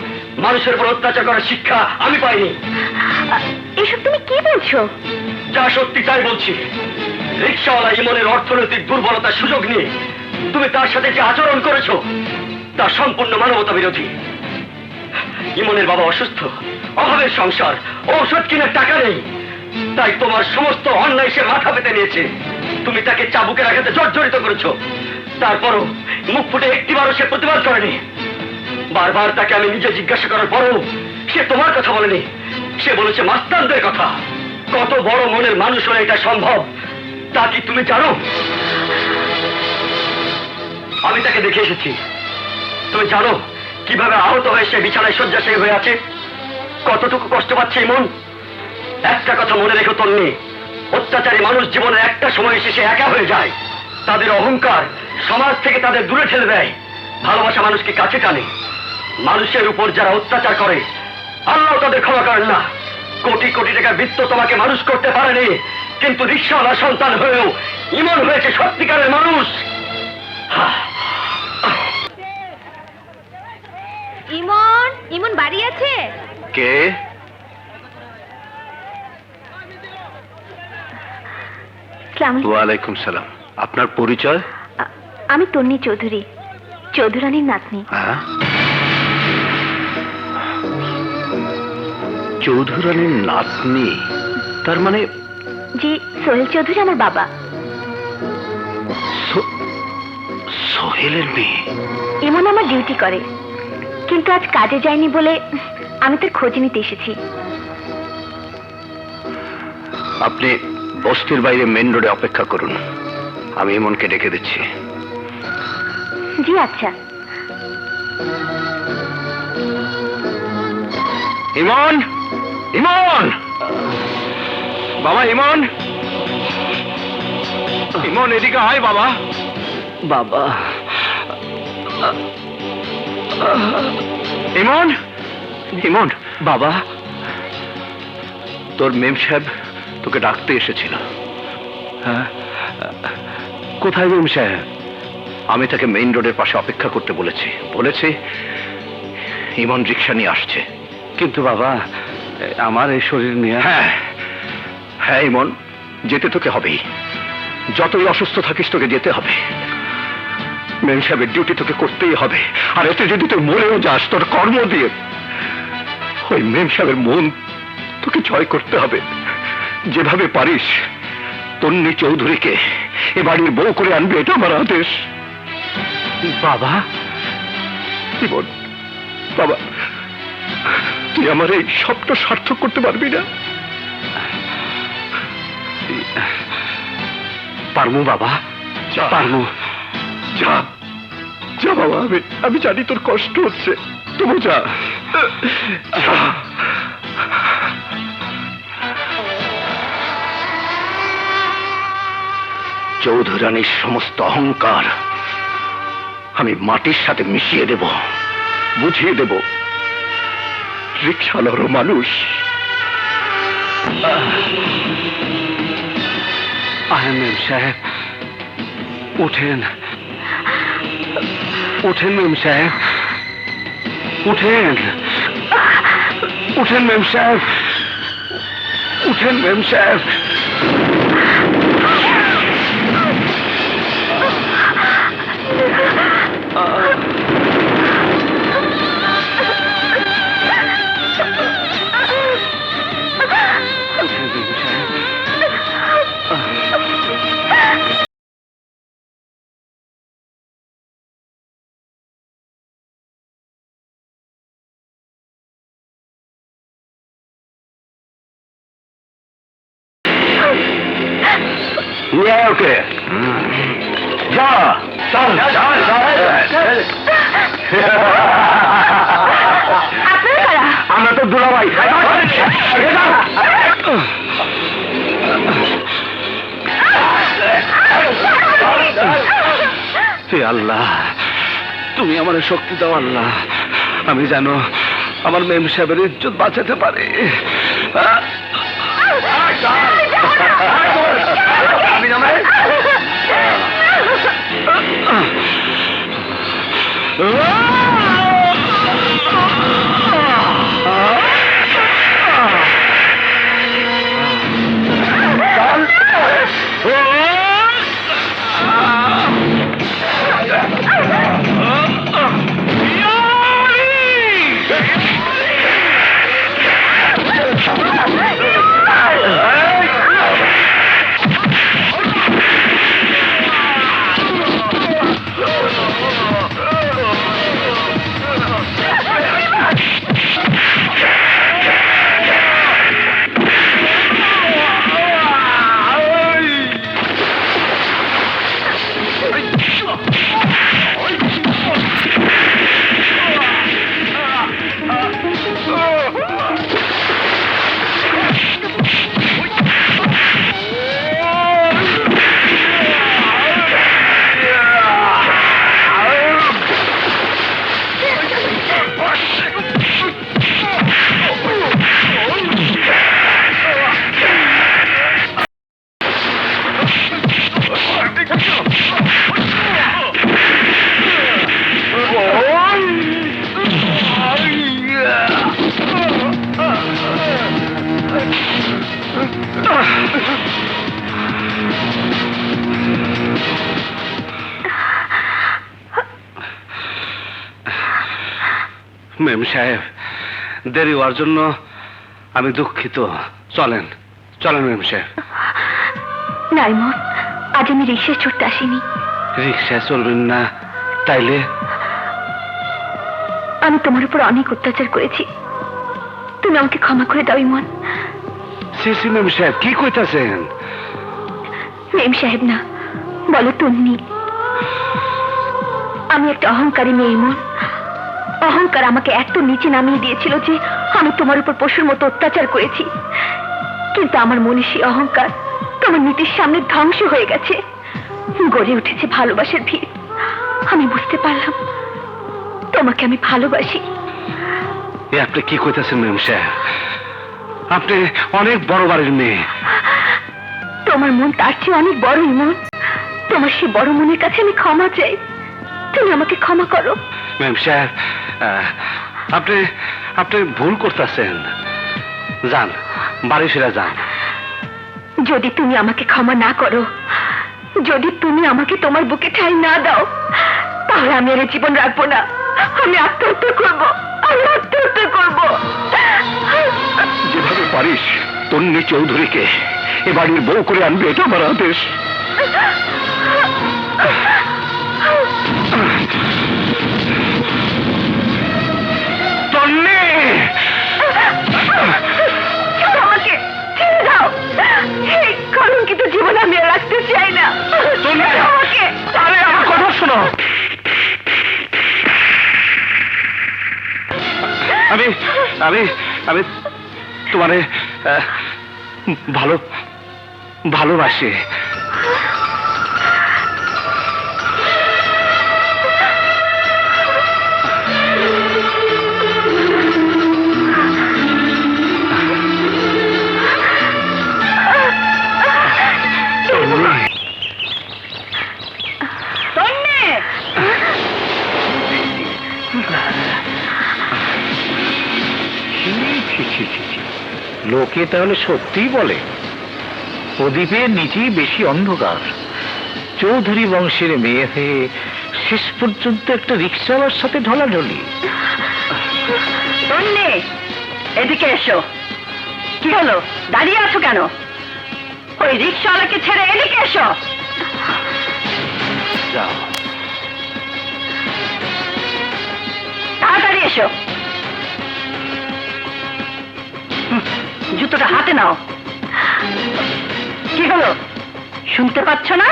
[SPEAKER 1] মানুষের উপর অত্যাচার করার শিক্ষা আমি পাইনি।
[SPEAKER 3] এসব তুমি কি বলছো?
[SPEAKER 1] যা সত্যি তাই বলছি। রিক্সাওয়ালা ইমনের অর্থনৈতিক দুর্বলতার সুযোগ নিয়ে তুমি তার সাথে যে আচরণ করেছো তা সম্পূর্ণ মানবতা বিরোধী। ইমনের বাবা অসুস্থ, অভাবের সংসার, ঔষধ কিনে টাকা নেই, তাই তোমার সমস্ত অন্যায় সে মাথা পেতে নিয়েছে। তুমি তাকে চাবুকের আঘাতে জর্জরিত করেছো, তারপরও মুখ ফুটে একটিবারও সে প্রতিবাদ করেনি। বারবার তাকে আমি নিজে জিজ্ঞাসা করার পরও সে তোমার কথা বলেনি, সে বলেছে মাস্তানদের কথা। কত বড় মনের মানুষ হলে এটা সম্ভব তা কি তুমি জানো? আমি তাকে দেখে এসেছি। তুমি জানো কিভাবে আহত হয়ে সে বিছানায় শয্যাশায়ী হয়ে আছে, কতটুকু কষ্ট পাচ্ছে ইমন। একটা কথা মনে রেখো তন্নি, অত্যাচারী মানুষ জীবনের একটা সময় এসে সে একা হয়ে যায়। তাদের অহংকার সমাজ থেকে তাদের দূরে ঠেলে দেয়, ভালোবাসা মানুষকে কাছে টানে। মানুষের উপর যারা অত্যাচার করে আল্লাহ তাদের ক্ষমা করেন না। কোটি কোটি টাকার বৃত্ত তোমাকে মানুষ করতে পারেনি, কিন্তু রিক্সাওয়ালা সন্তান হয়েও ইমন হয়েছে সত্যিকারের মানুষ।
[SPEAKER 3] ইমন, ইমন বাড়ি আছে?
[SPEAKER 2] কে? ওয়ালাইকুম সালাম। আপনার পরিচয়?
[SPEAKER 3] আমি তন্নি চৌধুরী, চৌধুরানীর নাতনি।
[SPEAKER 2] হ্যাঁ, চৌধুরানীর নাতনি? তার মানে?
[SPEAKER 3] জি, সোহেল চৌধুরী আমার বাবা।
[SPEAKER 2] সোহেলের মেয়ে?
[SPEAKER 3] ইমন আমার ডিউটি করে, কিন্তু আজ কাজে যায়নি বলে আমি তার খোঁজ নিতে এসেছি।
[SPEAKER 2] আপনি বস্তির বাইরে মেন রোডে অপেক্ষা করুন, আমি ইমনকে ডেকে দিচ্ছি।
[SPEAKER 3] জি আচ্ছা।
[SPEAKER 2] ইমন, ইমন, বাবা ইমন, ইমন এদিকে আয় বাবা। বাবা, ইমন, ইমন বাবা, তোর মেম সাহেব তোকে ডাকতে এসেছিল। হ্যাঁ, কোথায় মেম সাহেব? আমি তাকে মেইন রোডের পাশে অপেক্ষা করতে বলেছি ইমন রিক্সা নিয়ে আসছে। কিন্তু বাবা, আমার এই শরীর নিয়ে। হ্যাঁ হ্যাঁ ইমন, যেতে তোকে হবেই। যতই অসুস্থ থাকিস তোকে যেতে হবে। মেম সাহেবের ডিউটি তোকে করতেই হবে। আর এতে যদি তুই মরেও যাস তোর কর্ম দিয়ে, ওই মেম সাহেবের মন তোকে জয় করতে হবে। যেভাবে পারিস তন্নি চৌধুরীকে এ বাড়ির বউ করে আনবি, এটা আমার আদেশ। বাবা, ইমন বাবা, তুই আমার এই স্বপ্ন সার্থক করতে পারবি না? পারমু বাবা, পারমু। যা যা বাবা, আমি জানি তোর কষ্ট হচ্ছে, তবু যা। চৌধুরানীর সমস্ত অহংকার আমি মাটির সাথে মিশিয়ে দেব, বুঝিয়ে দেব রিক্সাওয়ালারও মানুষ। মেম সাহেব, উঠেন, উঠেন মেম সাহেব, উঠেন, উঠেন মেম সাহেব, উঠেন মেম সাহেব। ওকে, যা চল, আমরা তো দুলাভাই। আল্লাহ, তুমি আমার শক্তি দাও আল্লাহ, আমি জানো আমার মেম সাহেবের ইজ্জত বাঁচাতে পারে। আমি মেম সাহেব, দেরি হওয়ার জন্য আমি দুঃখিত। চলেন চলেন মেম সাহেব।
[SPEAKER 3] না ইমন, আজ আমি রিক্সায় ছুটতে আসিনি।
[SPEAKER 2] রিক্সায় চলবেন না? তাইলে?
[SPEAKER 3] আমি তোমার উপর অনেক অত্যাচার করেছি, তুমি আমাকে ক্ষমা করে দাও ইমন।
[SPEAKER 2] সিসি মেম সাহেব, কি কইতাছেন?
[SPEAKER 3] মেম সাহেব না, বলো তন্নি। আমি একটা অহংকারী মেয়ে ইমন। অহংকার আমাকে এত নিচে নামিয়ে দিয়েছিল যে আমি তোমার উপর পশুর মতো অত্যাচার করেছি। কিন্তু আমার মনে সেই অহংকার তোমার নীতির সামনে ধ্বংস হয়ে গেছে। গড়ে উঠেছে ভালোবাসার ভিড়। আমি বুঝতে পারলাম তোমাকে আমি ভালোবাসি।
[SPEAKER 2] এ আপনি কি কইতাছেন মেম সাহেব? আপনি অনেক বড় বাড়ির মেয়ে।
[SPEAKER 3] তোমার মন তার চেয়ে অনেক বড় ইমন। তোমার সেই বড় মনের কাছে আমি ক্ষমা চাই, তুমি আমাকে ক্ষমা করো।
[SPEAKER 2] মেম সাহেব, আপনি আপনি ভুল করতেছেন। যান, বাড়ি ফিরে যান।
[SPEAKER 3] যদি তুমি আমাকে ক্ষমা না করো, যদি তুমি আমাকে তোমার বুকে ঠাঁই না দাও, তাহলে আমি আর জীবন রাখবো না। আমি আত্মহত্যা করবো, আমি আত্মহত্যা করবো।
[SPEAKER 2] যেভাবে পারিস তন্নি চৌধুরীকে এ বাড়ির বউ করে আনবে, এটা আমার আদেশ। তন্নি,
[SPEAKER 3] আমাকে ছেড়ে দাও। এই কলঙ্কিত জীবন আমি আর রাখতে চাই না।
[SPEAKER 2] তন্নি,
[SPEAKER 3] আমাকে
[SPEAKER 2] আরে আমার কথা শোনো। আমি আমি আমি তোমারে ভালোবাসি।
[SPEAKER 4] লোকে তাহলে সত্যিই বলে প্রদীপের নিচেই বেশি অন্ধকার। চৌধুরী বংশের মেয়ে হয়ে শেষ পর্যন্ত একটা রিক্সাওয়ালার সাথে ঢলাঢলি।
[SPEAKER 3] তন্নি, এদিকে এসো। কি হলো, দাঁড়িয়ে আছো কেন? ওই রিক্সাওয়ালাকে ছেড়ে এদিকে এসো।
[SPEAKER 2] যাও।
[SPEAKER 3] তাড়াতাড়ি এসো। জুতোটা হাতে নাও। কি হলো, শুনতে পাচ্ছ না?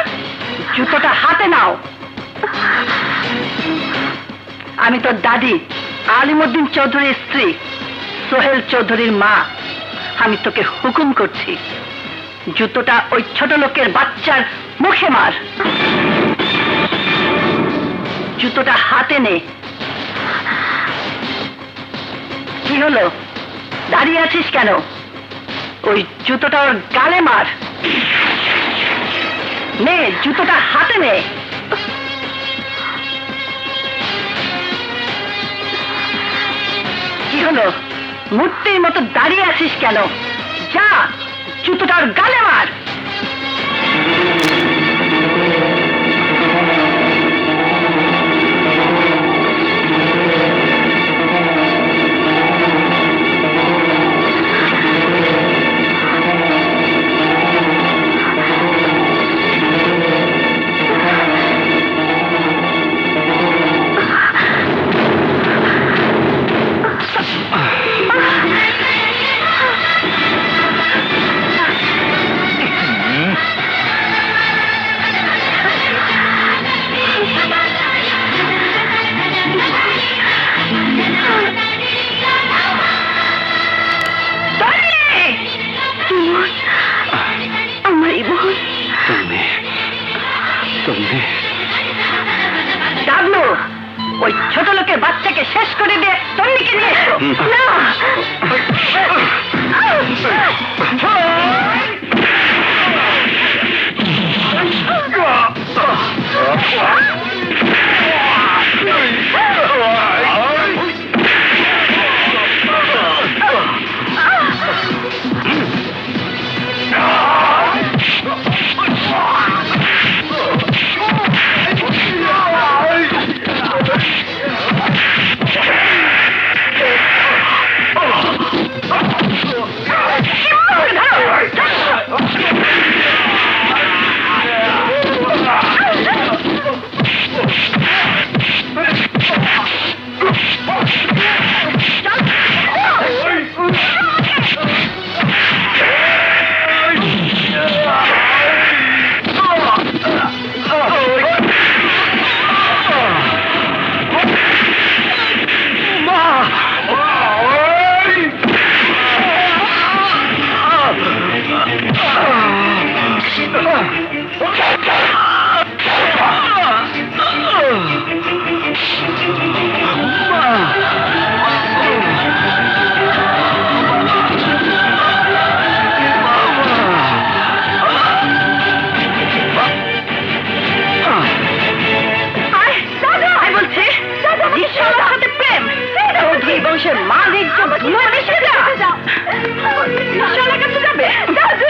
[SPEAKER 3] জুতোটা হাতে নাও। আমি তোর দাদি আলিমুদ্দিন চৌধুরীর স্ত্রী, সোহেল চৌধুরীর মা। আমি তোকে হুকুম করছি, জুতোটা ওই ছোট লোকের বাচ্চার মুখে মার। জুতোটা হাতে নে। কি হলো, দাঁড়িয়ে আছিস কেন? ওই জুতোটা ওর গালে মার। নে, জুতোটা হাতে নে। হলো? মূর্তির মতো দাঁড়িয়ে আছিস কেন? যা, জুতোটার গালে মার। ডাবলু, ওই ছোট লোকের বাচ্চাকে শেষ করে দিয়ে তন্নিকে নিয়ে এসো। না!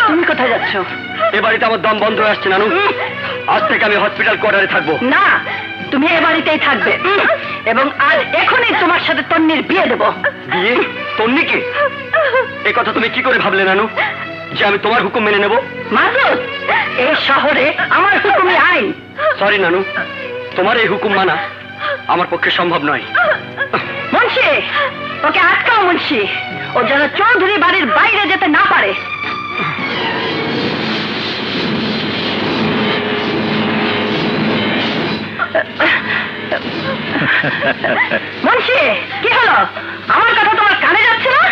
[SPEAKER 3] তুমি কোথায় যাচ্ছ?
[SPEAKER 1] এ বাড়িতে আমার দম বন্ধ হয়ে আসছে নানু। আজ থেকে আমি হসপিটাল কোয়ার্টারে থাকবো।
[SPEAKER 3] না, তুমি এ বাড়িতেই থাকবে এবং আজ এখনই তোমার সাথে তন্নির বিয়ে দেব।
[SPEAKER 1] বিয়ে? তন্নিকে? এই কথা তুমি কি করে ভাবলে নানু, যে আমি তোমার হুকুম মেনে নেব?
[SPEAKER 3] মাসুদ, এই শহরে আমার হুকুমই আইন।
[SPEAKER 1] সরি নানু, তোমার এই হুকুম মানা আমার পক্ষে সম্ভব নয়।
[SPEAKER 3] মুন্সি, ওকে আটকাও মুন্সি, ও যেন চৌধুরী বাড়ির বাইরে যেতে না পারে। মুন্সি, কি হলো? আমার কথা তোমার কানে যাচ্ছে না?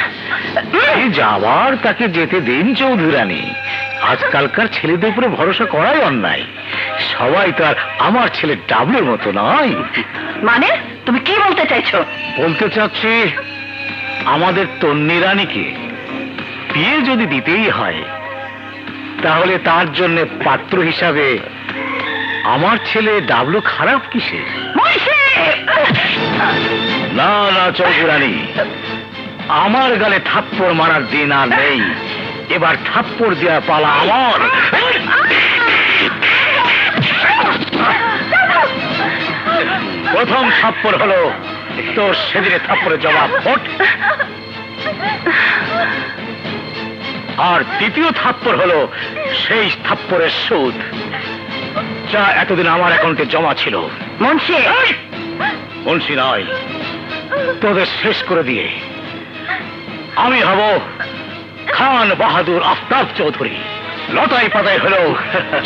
[SPEAKER 4] যাওয়ার তাকে যেতে দিন চৌধুরানী। আজকালকার ছেলেদের উপরে ভরসা করাই অন্যায়। সবাই তো আর আমার ছেলে ডাবলুর মতো নয়।
[SPEAKER 3] মানে তুমি কি বলতে চাইছো?
[SPEAKER 4] বলতে চাচ্ছি, আমাদের তন্নি রানীকে বিয়ে যদি দিতেই হয়, তাহলে তার জন্য পাত্র হিসাবে আমার ছেলে ডাবলু খারাপ কিসে? না না চৌধুরানী, আমার গালে থাপ্পড় মারার দিন আর নেই। এবার থাপ্পড় দেওয়া পালা আমার। প্রথম থাপ্পড় হলো তোর সেদিনে থাপ্পড়ের জবাব ফোট, আর দ্বিতীয় থাপ্পড় হলো সেই থাপ্পড়ের সুদ, যা এতদিন আমার অ্যাকাউন্টে জমা ছিল।
[SPEAKER 3] মুন্সি,
[SPEAKER 4] মুন্সি নয়, তোদের শেষ করে দিয়ে আমি হব খান বাহাদুর আফতাব চৌধুরী। লতাই পাতাই হলো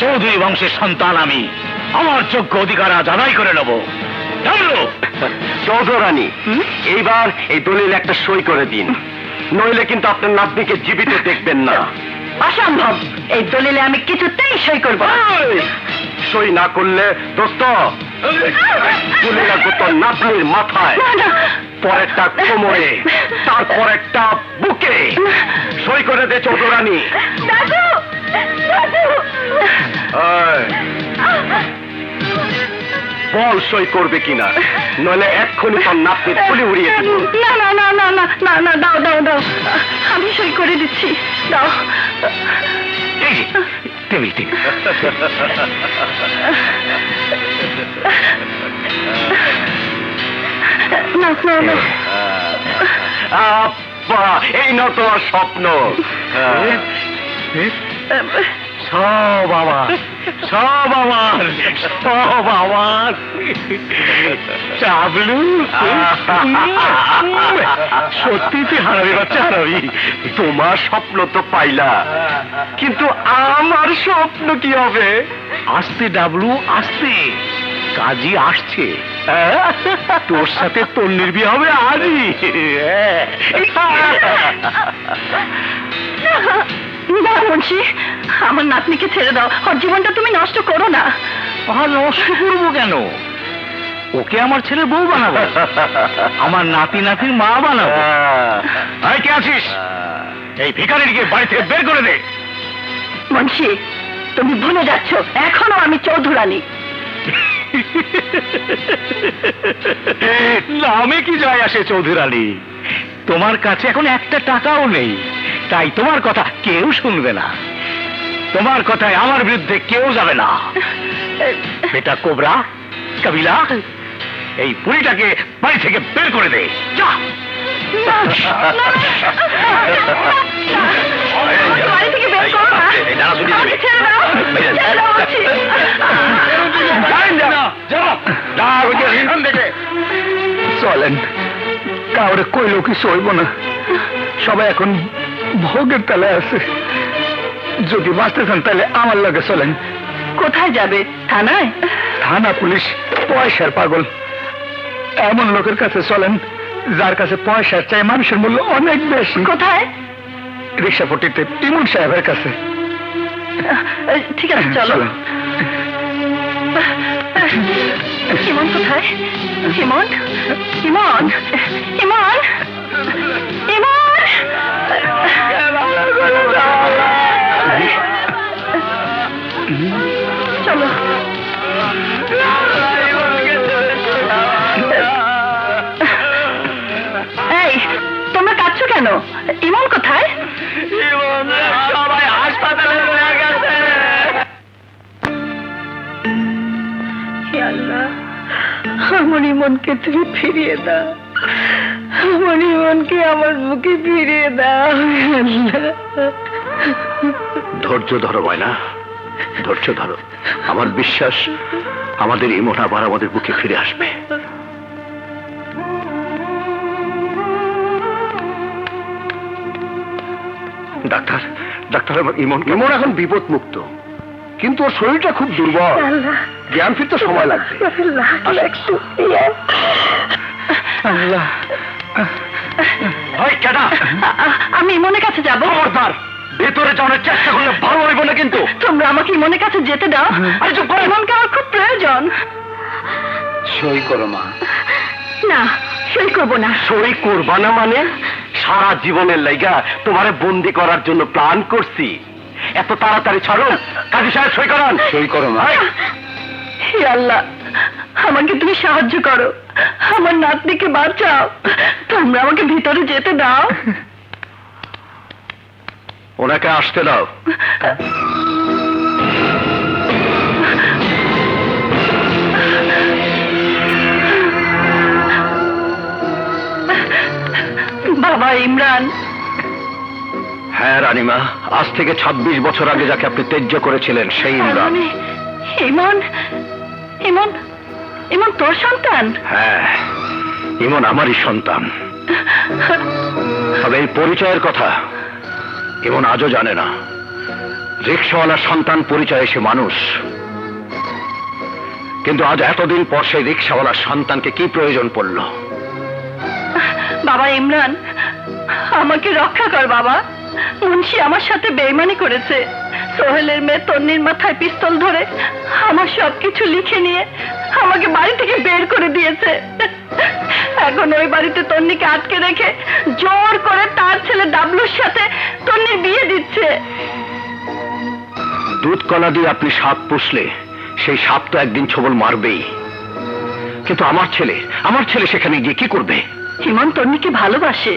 [SPEAKER 4] চৌধুরী বংশের সন্তান আমি। আমার যোগ্য অধিকার আজ আদায় করে নেব।
[SPEAKER 1] চৌধুরানী, এইবার এই দলিল একটা সই করে দিন, নইলে কিন্তু আপনার নাতনিকে জীবিত দেখবেন না।
[SPEAKER 3] অসম্ভব, এই দলিলে আমি কিছুতেই সই করব না।
[SPEAKER 1] সই না করলে দোস্ত তুলে রাখবো তোর নাতনির মাথায়, পরেরটা কোমরে, তারপর একটা বুকে। সই করে দে চৌধুরানী।
[SPEAKER 3] দাদু, দাদু।
[SPEAKER 2] বল সই করবে কিনা, নইলে এক্ষুনি তোর নাতনির ফুলি উড়িয়ে দেব।
[SPEAKER 3] না না না না না না না দাও দাও দাও, আমি সই করে দিচ্ছি, দাও।
[SPEAKER 4] এই যে, টেবিল টেবিল।
[SPEAKER 3] না না না,
[SPEAKER 2] আব্বা, এই না তোমার স্বপ্ন।
[SPEAKER 4] সব আমার, সব আমার, সব আমার। চাবলু, সত্যি তুই হারাবি বাচ্চা, হারাবি।
[SPEAKER 2] তোমার স্বপ্ন তো পাইলা, কিন্তু আমার স্বপ্ন কি হবে?
[SPEAKER 4] আসতে ডাবলু, আসতে। কাজী আসছে, তোর সাথে তন্নির বিয়ে হবে আজই।
[SPEAKER 3] না মুন্সি, আমার নাতনিকে ছেড়ে দাও, ওর জীবনটা তুমি নষ্ট করো না।
[SPEAKER 4] নষ্ট করবো কেন? ওকে আমার ছেলে বউ বানাবো, আমার নাতি নাতির মা বানাবো। এই কে আছিস? এই ভিখারিকে বাড়ি থেকে বের করে দে।
[SPEAKER 3] মুন্সি, তুমি ভুলে যাচ্ছ, এখনো আমি চৌধুরানী।
[SPEAKER 4] নামে কি যায় আসে চৌধুরী আলী? তোমার কাছে এখন একটা টাকাও নেই, তাই তোমার কথা কেউ শুনবে না। তোমার কথায় আমার বিরুদ্ধে কেউ যাবে না। বেটা কোবরা, কাবিলা, এই পুরীটাকে বাড়ি থেকে বের করে দে। যা।
[SPEAKER 3] বাড়ি থেকে বের করো না, আমাকে ছেড়ে দাও, ছেড়ে দাও বলছি।
[SPEAKER 1] চলেন, কাউরে কইলেও কিছু হইব না, সবাই এখন ভোগের তালে আছে। যদি বাঁচতে চান তাহলে আমার লগে চলেন।
[SPEAKER 3] কোথায় যাবে? থানায়?
[SPEAKER 1] থানা পুলিশ পয়সার পাগল। এমন লোকের কাছে চলেন যার কাছে পয়সার চাই মানুষের মূল্য অনেক বেশি।
[SPEAKER 3] কোথায়?
[SPEAKER 1] রিক্সাপট্টিতে ইমন সাহেবের কাছে।
[SPEAKER 3] ঠিক আছে, চলো। ইমন কোথায়? ইমন, ইমন, ইমন, ইমন। চলো। এই, তোমরা কাঁদছো কেন? ইমন কোথায়?
[SPEAKER 2] সবাই হাসপাতালে নিয়ে গেছে।
[SPEAKER 3] হে আল্লাহ, আমার ইমনকে তুমি ফিরিয়ে দাও, আমার ইমনকে আমার বুকে ফিরিয়ে দাও।
[SPEAKER 2] ধৈর্য ধরো ময়না, ধৈর্য ধরো। আমার বিশ্বাস আমাদের ইমন আবার আমাদের বুকে ফিরে আসবে। ডাক্তার, ডাক্তার, আমার ইমন এখন বিপদ মুক্ত, কিন্তু ওর শরীরটা খুব দুর্বল, জ্ঞান ফিরতে সময় লাগবে।
[SPEAKER 1] আল্লাহ,
[SPEAKER 3] আমি ইমনের কাছে যাবো।
[SPEAKER 2] খবরদার, ভেতরে যাওয়ার চেষ্টা করলে ভালো হইব না কিন্তু।
[SPEAKER 3] তোমরা আমাকে ইমনের কাছে যেতে দাও।
[SPEAKER 2] আরে চুপ করো।
[SPEAKER 3] ইমনকে আমার খুব প্রয়োজন।
[SPEAKER 1] সই করো মা।
[SPEAKER 3] না, সই করবো না।
[SPEAKER 2] সই করবা না মানে? সারা জীবনের লাইগা তোমারে বন্দি করার জন্য প্ল্যান করছি, এত তাড়াতাড়ি ছাড়ো। কাজী সাহেব সই করান।
[SPEAKER 1] সই করো মা।
[SPEAKER 3] হে আল্লাহ, আমাকে তুমি সাহায্য করো, আমার নাতনিকে বাঁচাও। তোমরা আমাকে ভিতরে যেতে দাও।
[SPEAKER 2] ওনাকে আসতে দাও।
[SPEAKER 3] বাবা ইমরান।
[SPEAKER 2] হ্যাঁ রানীমা, আজ থেকে 26 বছর আগে যাকে আপনি ত্যায্য করেছিলেন সেই ইমরান।
[SPEAKER 3] মানে ইমন, ইমন, ইমন তোর সন্তান?
[SPEAKER 2] হ্যাঁ, ইমন আমারই সন্তান। তবে এই পরিচয়ের কথা ইমন আজও জানে না। রিক্সাওয়ালার সন্তান পরিচয়ে সে মানুষ, কিন্তু আজ এতদিন পর সেই রিক্সাওয়ালার সন্তানকে কি প্রয়োজন পড়ল?
[SPEAKER 3] বাবা ইমরান, আমাকে রক্ষা কর বাবা। মুন্সি আমার সাথে বেইমানি করেছে। সোহেলের মেয়ে তন্নির মাথায় পিস্তল ধরে আমার সবকিছু লিখে নিয়ে আমাকে বাড়ি থেকে বের করে দিয়েছে। এখন ওই বাড়িতে তন্নিকে আটকে রেখে জোর করে তার ছেলে ডাবলুর সাথে তন্নির বিয়ে দিচ্ছে।
[SPEAKER 2] দুধ কলা দিয়ে আপনি সাপ পুষলে সেই সাপ তো একদিন ছোবল মারবেই। কিন্তু আমার ছেলে সেখানে গিয়ে কি করবে?
[SPEAKER 3] ইমন তন্নিকে ভালোবাসে।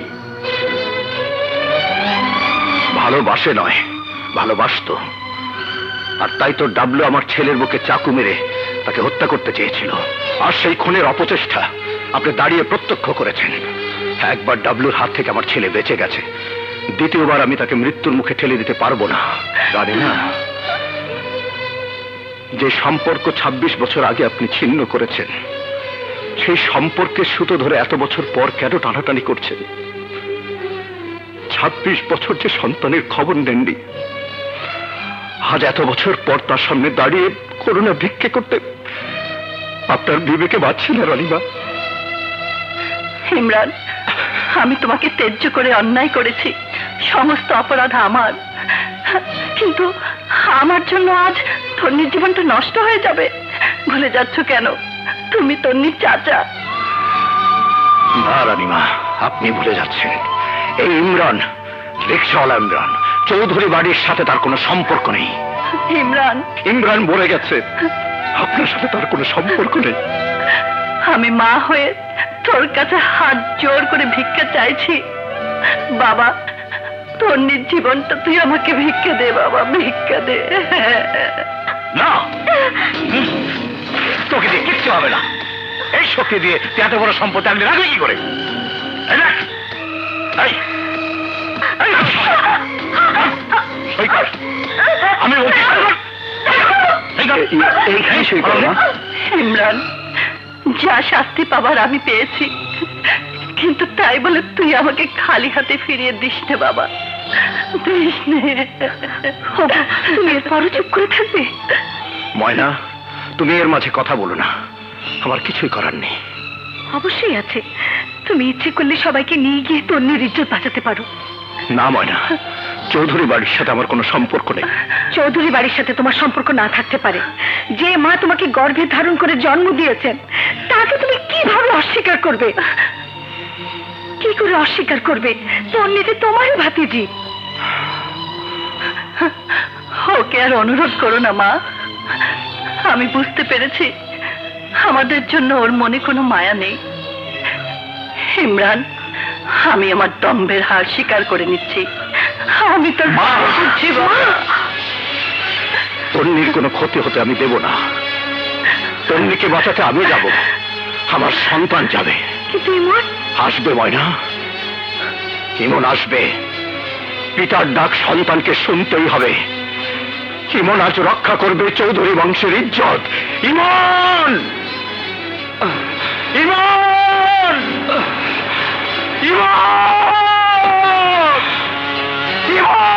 [SPEAKER 2] ভালোবাসে নয়, ভালোবাসতো। আর তাই তো ডাবলু আমার ছেলের বুকে চাকু মেরে তাকে হত্যা করতে চেয়েছিল। আর সেই খুনের অপচেষ্টা আপনি দাঁড়িয়ে প্রত্যক্ষ করেছেন। একবার ডাবলুর হাত থেকে আমার ছেলে বেঁচে গেছে, দ্বিতীয়বার আমি তাকে মৃত্যুর মুখে ঠেলে দিতে পারবো না। জানি না যে সম্পর্ক 26 বছর আগে আপনি ছিন্ন করেছেন, সেই সম্পর্কের সুতো ধরে এত বছর পর কেন টানাটানি করছেন? 26 বছর যে সন্তানের খবর নেননি, আজ এত বছর পর তার সামনে দাঁড়িয়ে করুণা ভিক্ষে করতে আপনার বিবেকে বাঁচছে না রানীমা?
[SPEAKER 3] ইমরান, আমি তোমাকে ত্যায্য করে অন্যায় করেছি, সমস্ত অপরাধ আমার। কিন্তু আমার জন্য আজ তন্নির জীবনটা নষ্ট হয়ে যাবে। ভুলে যাচ্ছ কেন? তুমি তন্নির চাচা।
[SPEAKER 2] না রানীমা, আপনি ভুলে যাচ্ছেন। এই ইমরান, রিক্সাওয়ালা ইমরান, চৌধুরী বাড়ির সাথে তার কোনো সম্পর্ক নেই। ইমরান মরে গেছে, আপনার সাথে তার কোনো সম্পর্ক নেই।
[SPEAKER 3] আমি মা হয়ে তোর কাছে হাত জোর করে ভিক্ষা চাইছি। বাবা, তন্নির জীবনটা তুই আমাকে ভিক্ষা দে বাবা, ভিক্ষা দে।
[SPEAKER 4] না, তোকে দিয়ে কিচ্ছু হবে না। এই শক্তি দিয়ে তুই এত বড় সম্পত্তি আনলে রাখবি কি করে? আমি বলছি
[SPEAKER 2] এইখানে সই করো না।
[SPEAKER 3] ইমরান, যা শাস্তি পাবার আমি পেয়েছি, কিন্তু তাই বলে তুই আমাকে খালি হাতে ফিরিয়ে দিস নে বাবা, দিস নে। তুমি এরপরও চুপ করে থাকবে?
[SPEAKER 2] ময়না, তুমি এর মাঝে কথা বলো না, আমার কিছুই করার নেই।
[SPEAKER 3] অবশ্যই আছে, তুমি ইচ্ছে করলে সবাইকে নিয়ে গিয়ে তন্নির ইজ্জত বাঁচাতে পারো।
[SPEAKER 2] না ময়না, চৌধুরী বাড়ির সাথে আমার কোনো সম্পর্ক নেই।
[SPEAKER 3] চৌধুরী বাড়ির সাথে তোমার সম্পর্ক না থাকতে পারে। যে মা তোমাকে গর্ভে ধারণ করে জন্ম দিয়েছেন, তাকে তুমি কিভাবে অস্বীকার করবে? কি করে অস্বীকার করবে? তন্নি যে তোমারই ভাতিজি। ওকে আর অনুরোধ করো না মা, আমি বুঝতে পেরেছি আমাদের জন্য ওর মনে কোনো মায়া নেই। ইমরান, আমি আমার দম্ভের হার স্বীকার করে নিচ্ছি। আমি তোর মা বুঝছি বাবা।
[SPEAKER 2] তন্নির কোনো ক্ষতি হতে আমি দেব না। তন্নিকে বাঁচাতে আমি যাব, আমার সন্তান যাবে।
[SPEAKER 3] কিন্তু ইমন
[SPEAKER 2] আসবে ময়না, ইমন আসবে। পিতার ডাক সন্তানকে শুনতেই হবে। ইমন আজ রক্ষা করবে চৌধুরী বংশের ইজ্জত। ইমন, ইমন, ইমন, ইমন!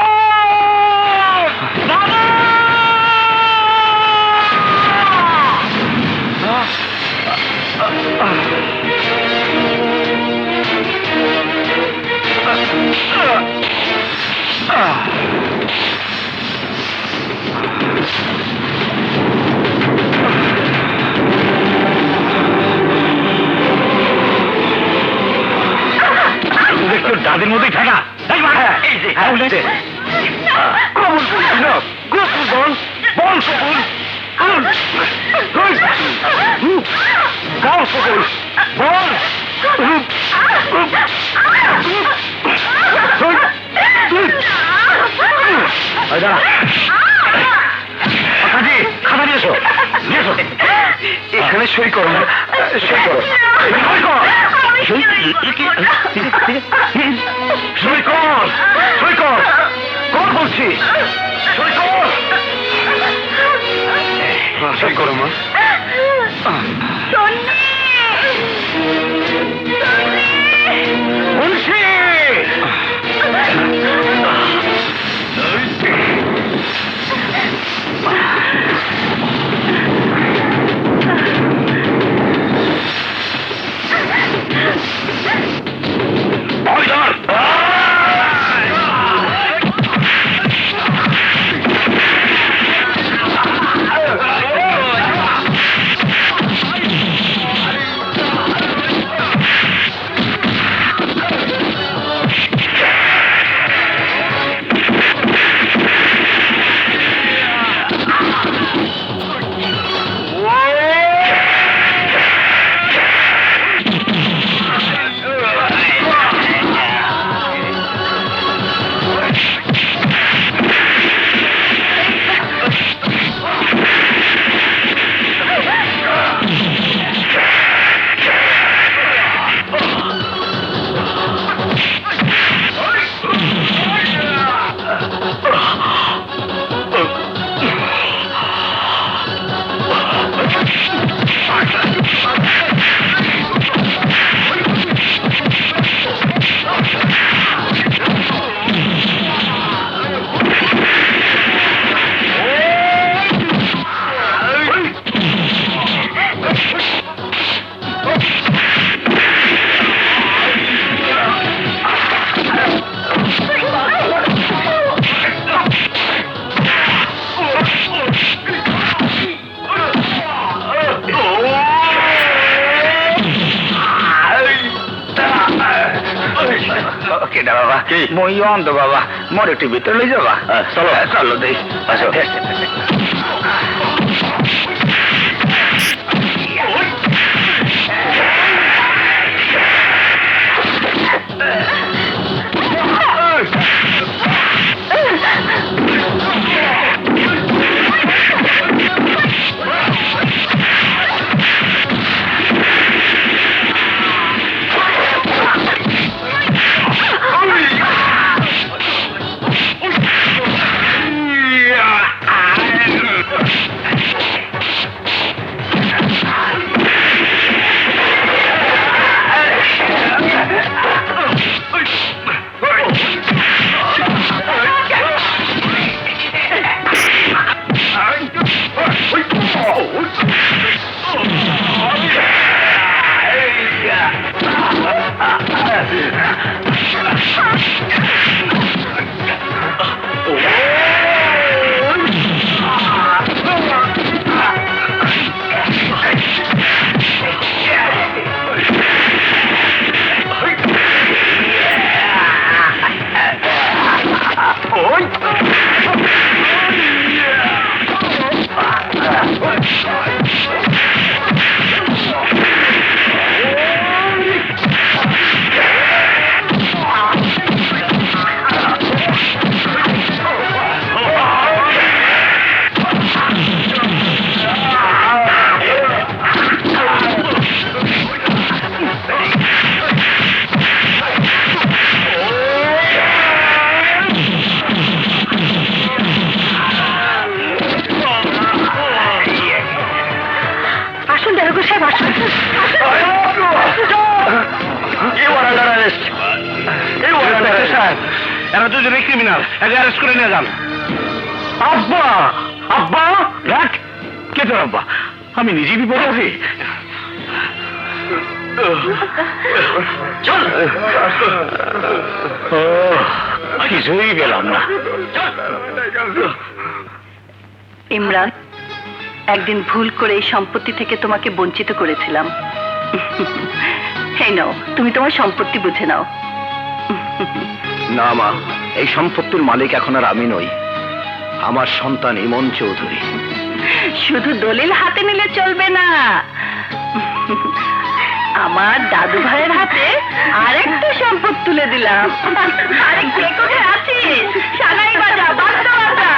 [SPEAKER 4] দাদির মধ্যেই থাকা। খাতা নিয়েছো,
[SPEAKER 2] এখানে সই করো না, সই করো,
[SPEAKER 4] সই কর, সই কর, কর বলছি, সই কর,
[SPEAKER 2] সই করো মা।
[SPEAKER 4] বলছি কেডা বাবা মই অন্ধ বাবা মোর একটু ভিতরে লই যাবা চলো চলো দেই আসো
[SPEAKER 2] এরা দুজনে ক্রিমিনাল, একে অ্যারেস্ট করে নিয়ে যান। আব্বা আব্বা রাখ কে তোর আব্বা? আমি নিজে বিপদে আছি। চল কিছুই গেলাম না।
[SPEAKER 3] ইমরান, একদিন ভুল করে এই সম্পত্তি থেকে তোমাকে বঞ্চিত করেছিলাম। এই নাও, তুমি তোমার সম্পত্তি বুঝে নাও।
[SPEAKER 4] না মা, এই সম্পত্তির মালিক এখন আর আমি নই, আমার সন্তান ইমন চৌধুরী।
[SPEAKER 3] শুধু দলিল হাতে নিলে চলবে না, আমার দাদু ভাইয়ের হাতে আরেকটা সম্পদ তুলে দিলাম। আরে কে কোথায় আছিস? সানাই বাজা, বাজনা বাজা।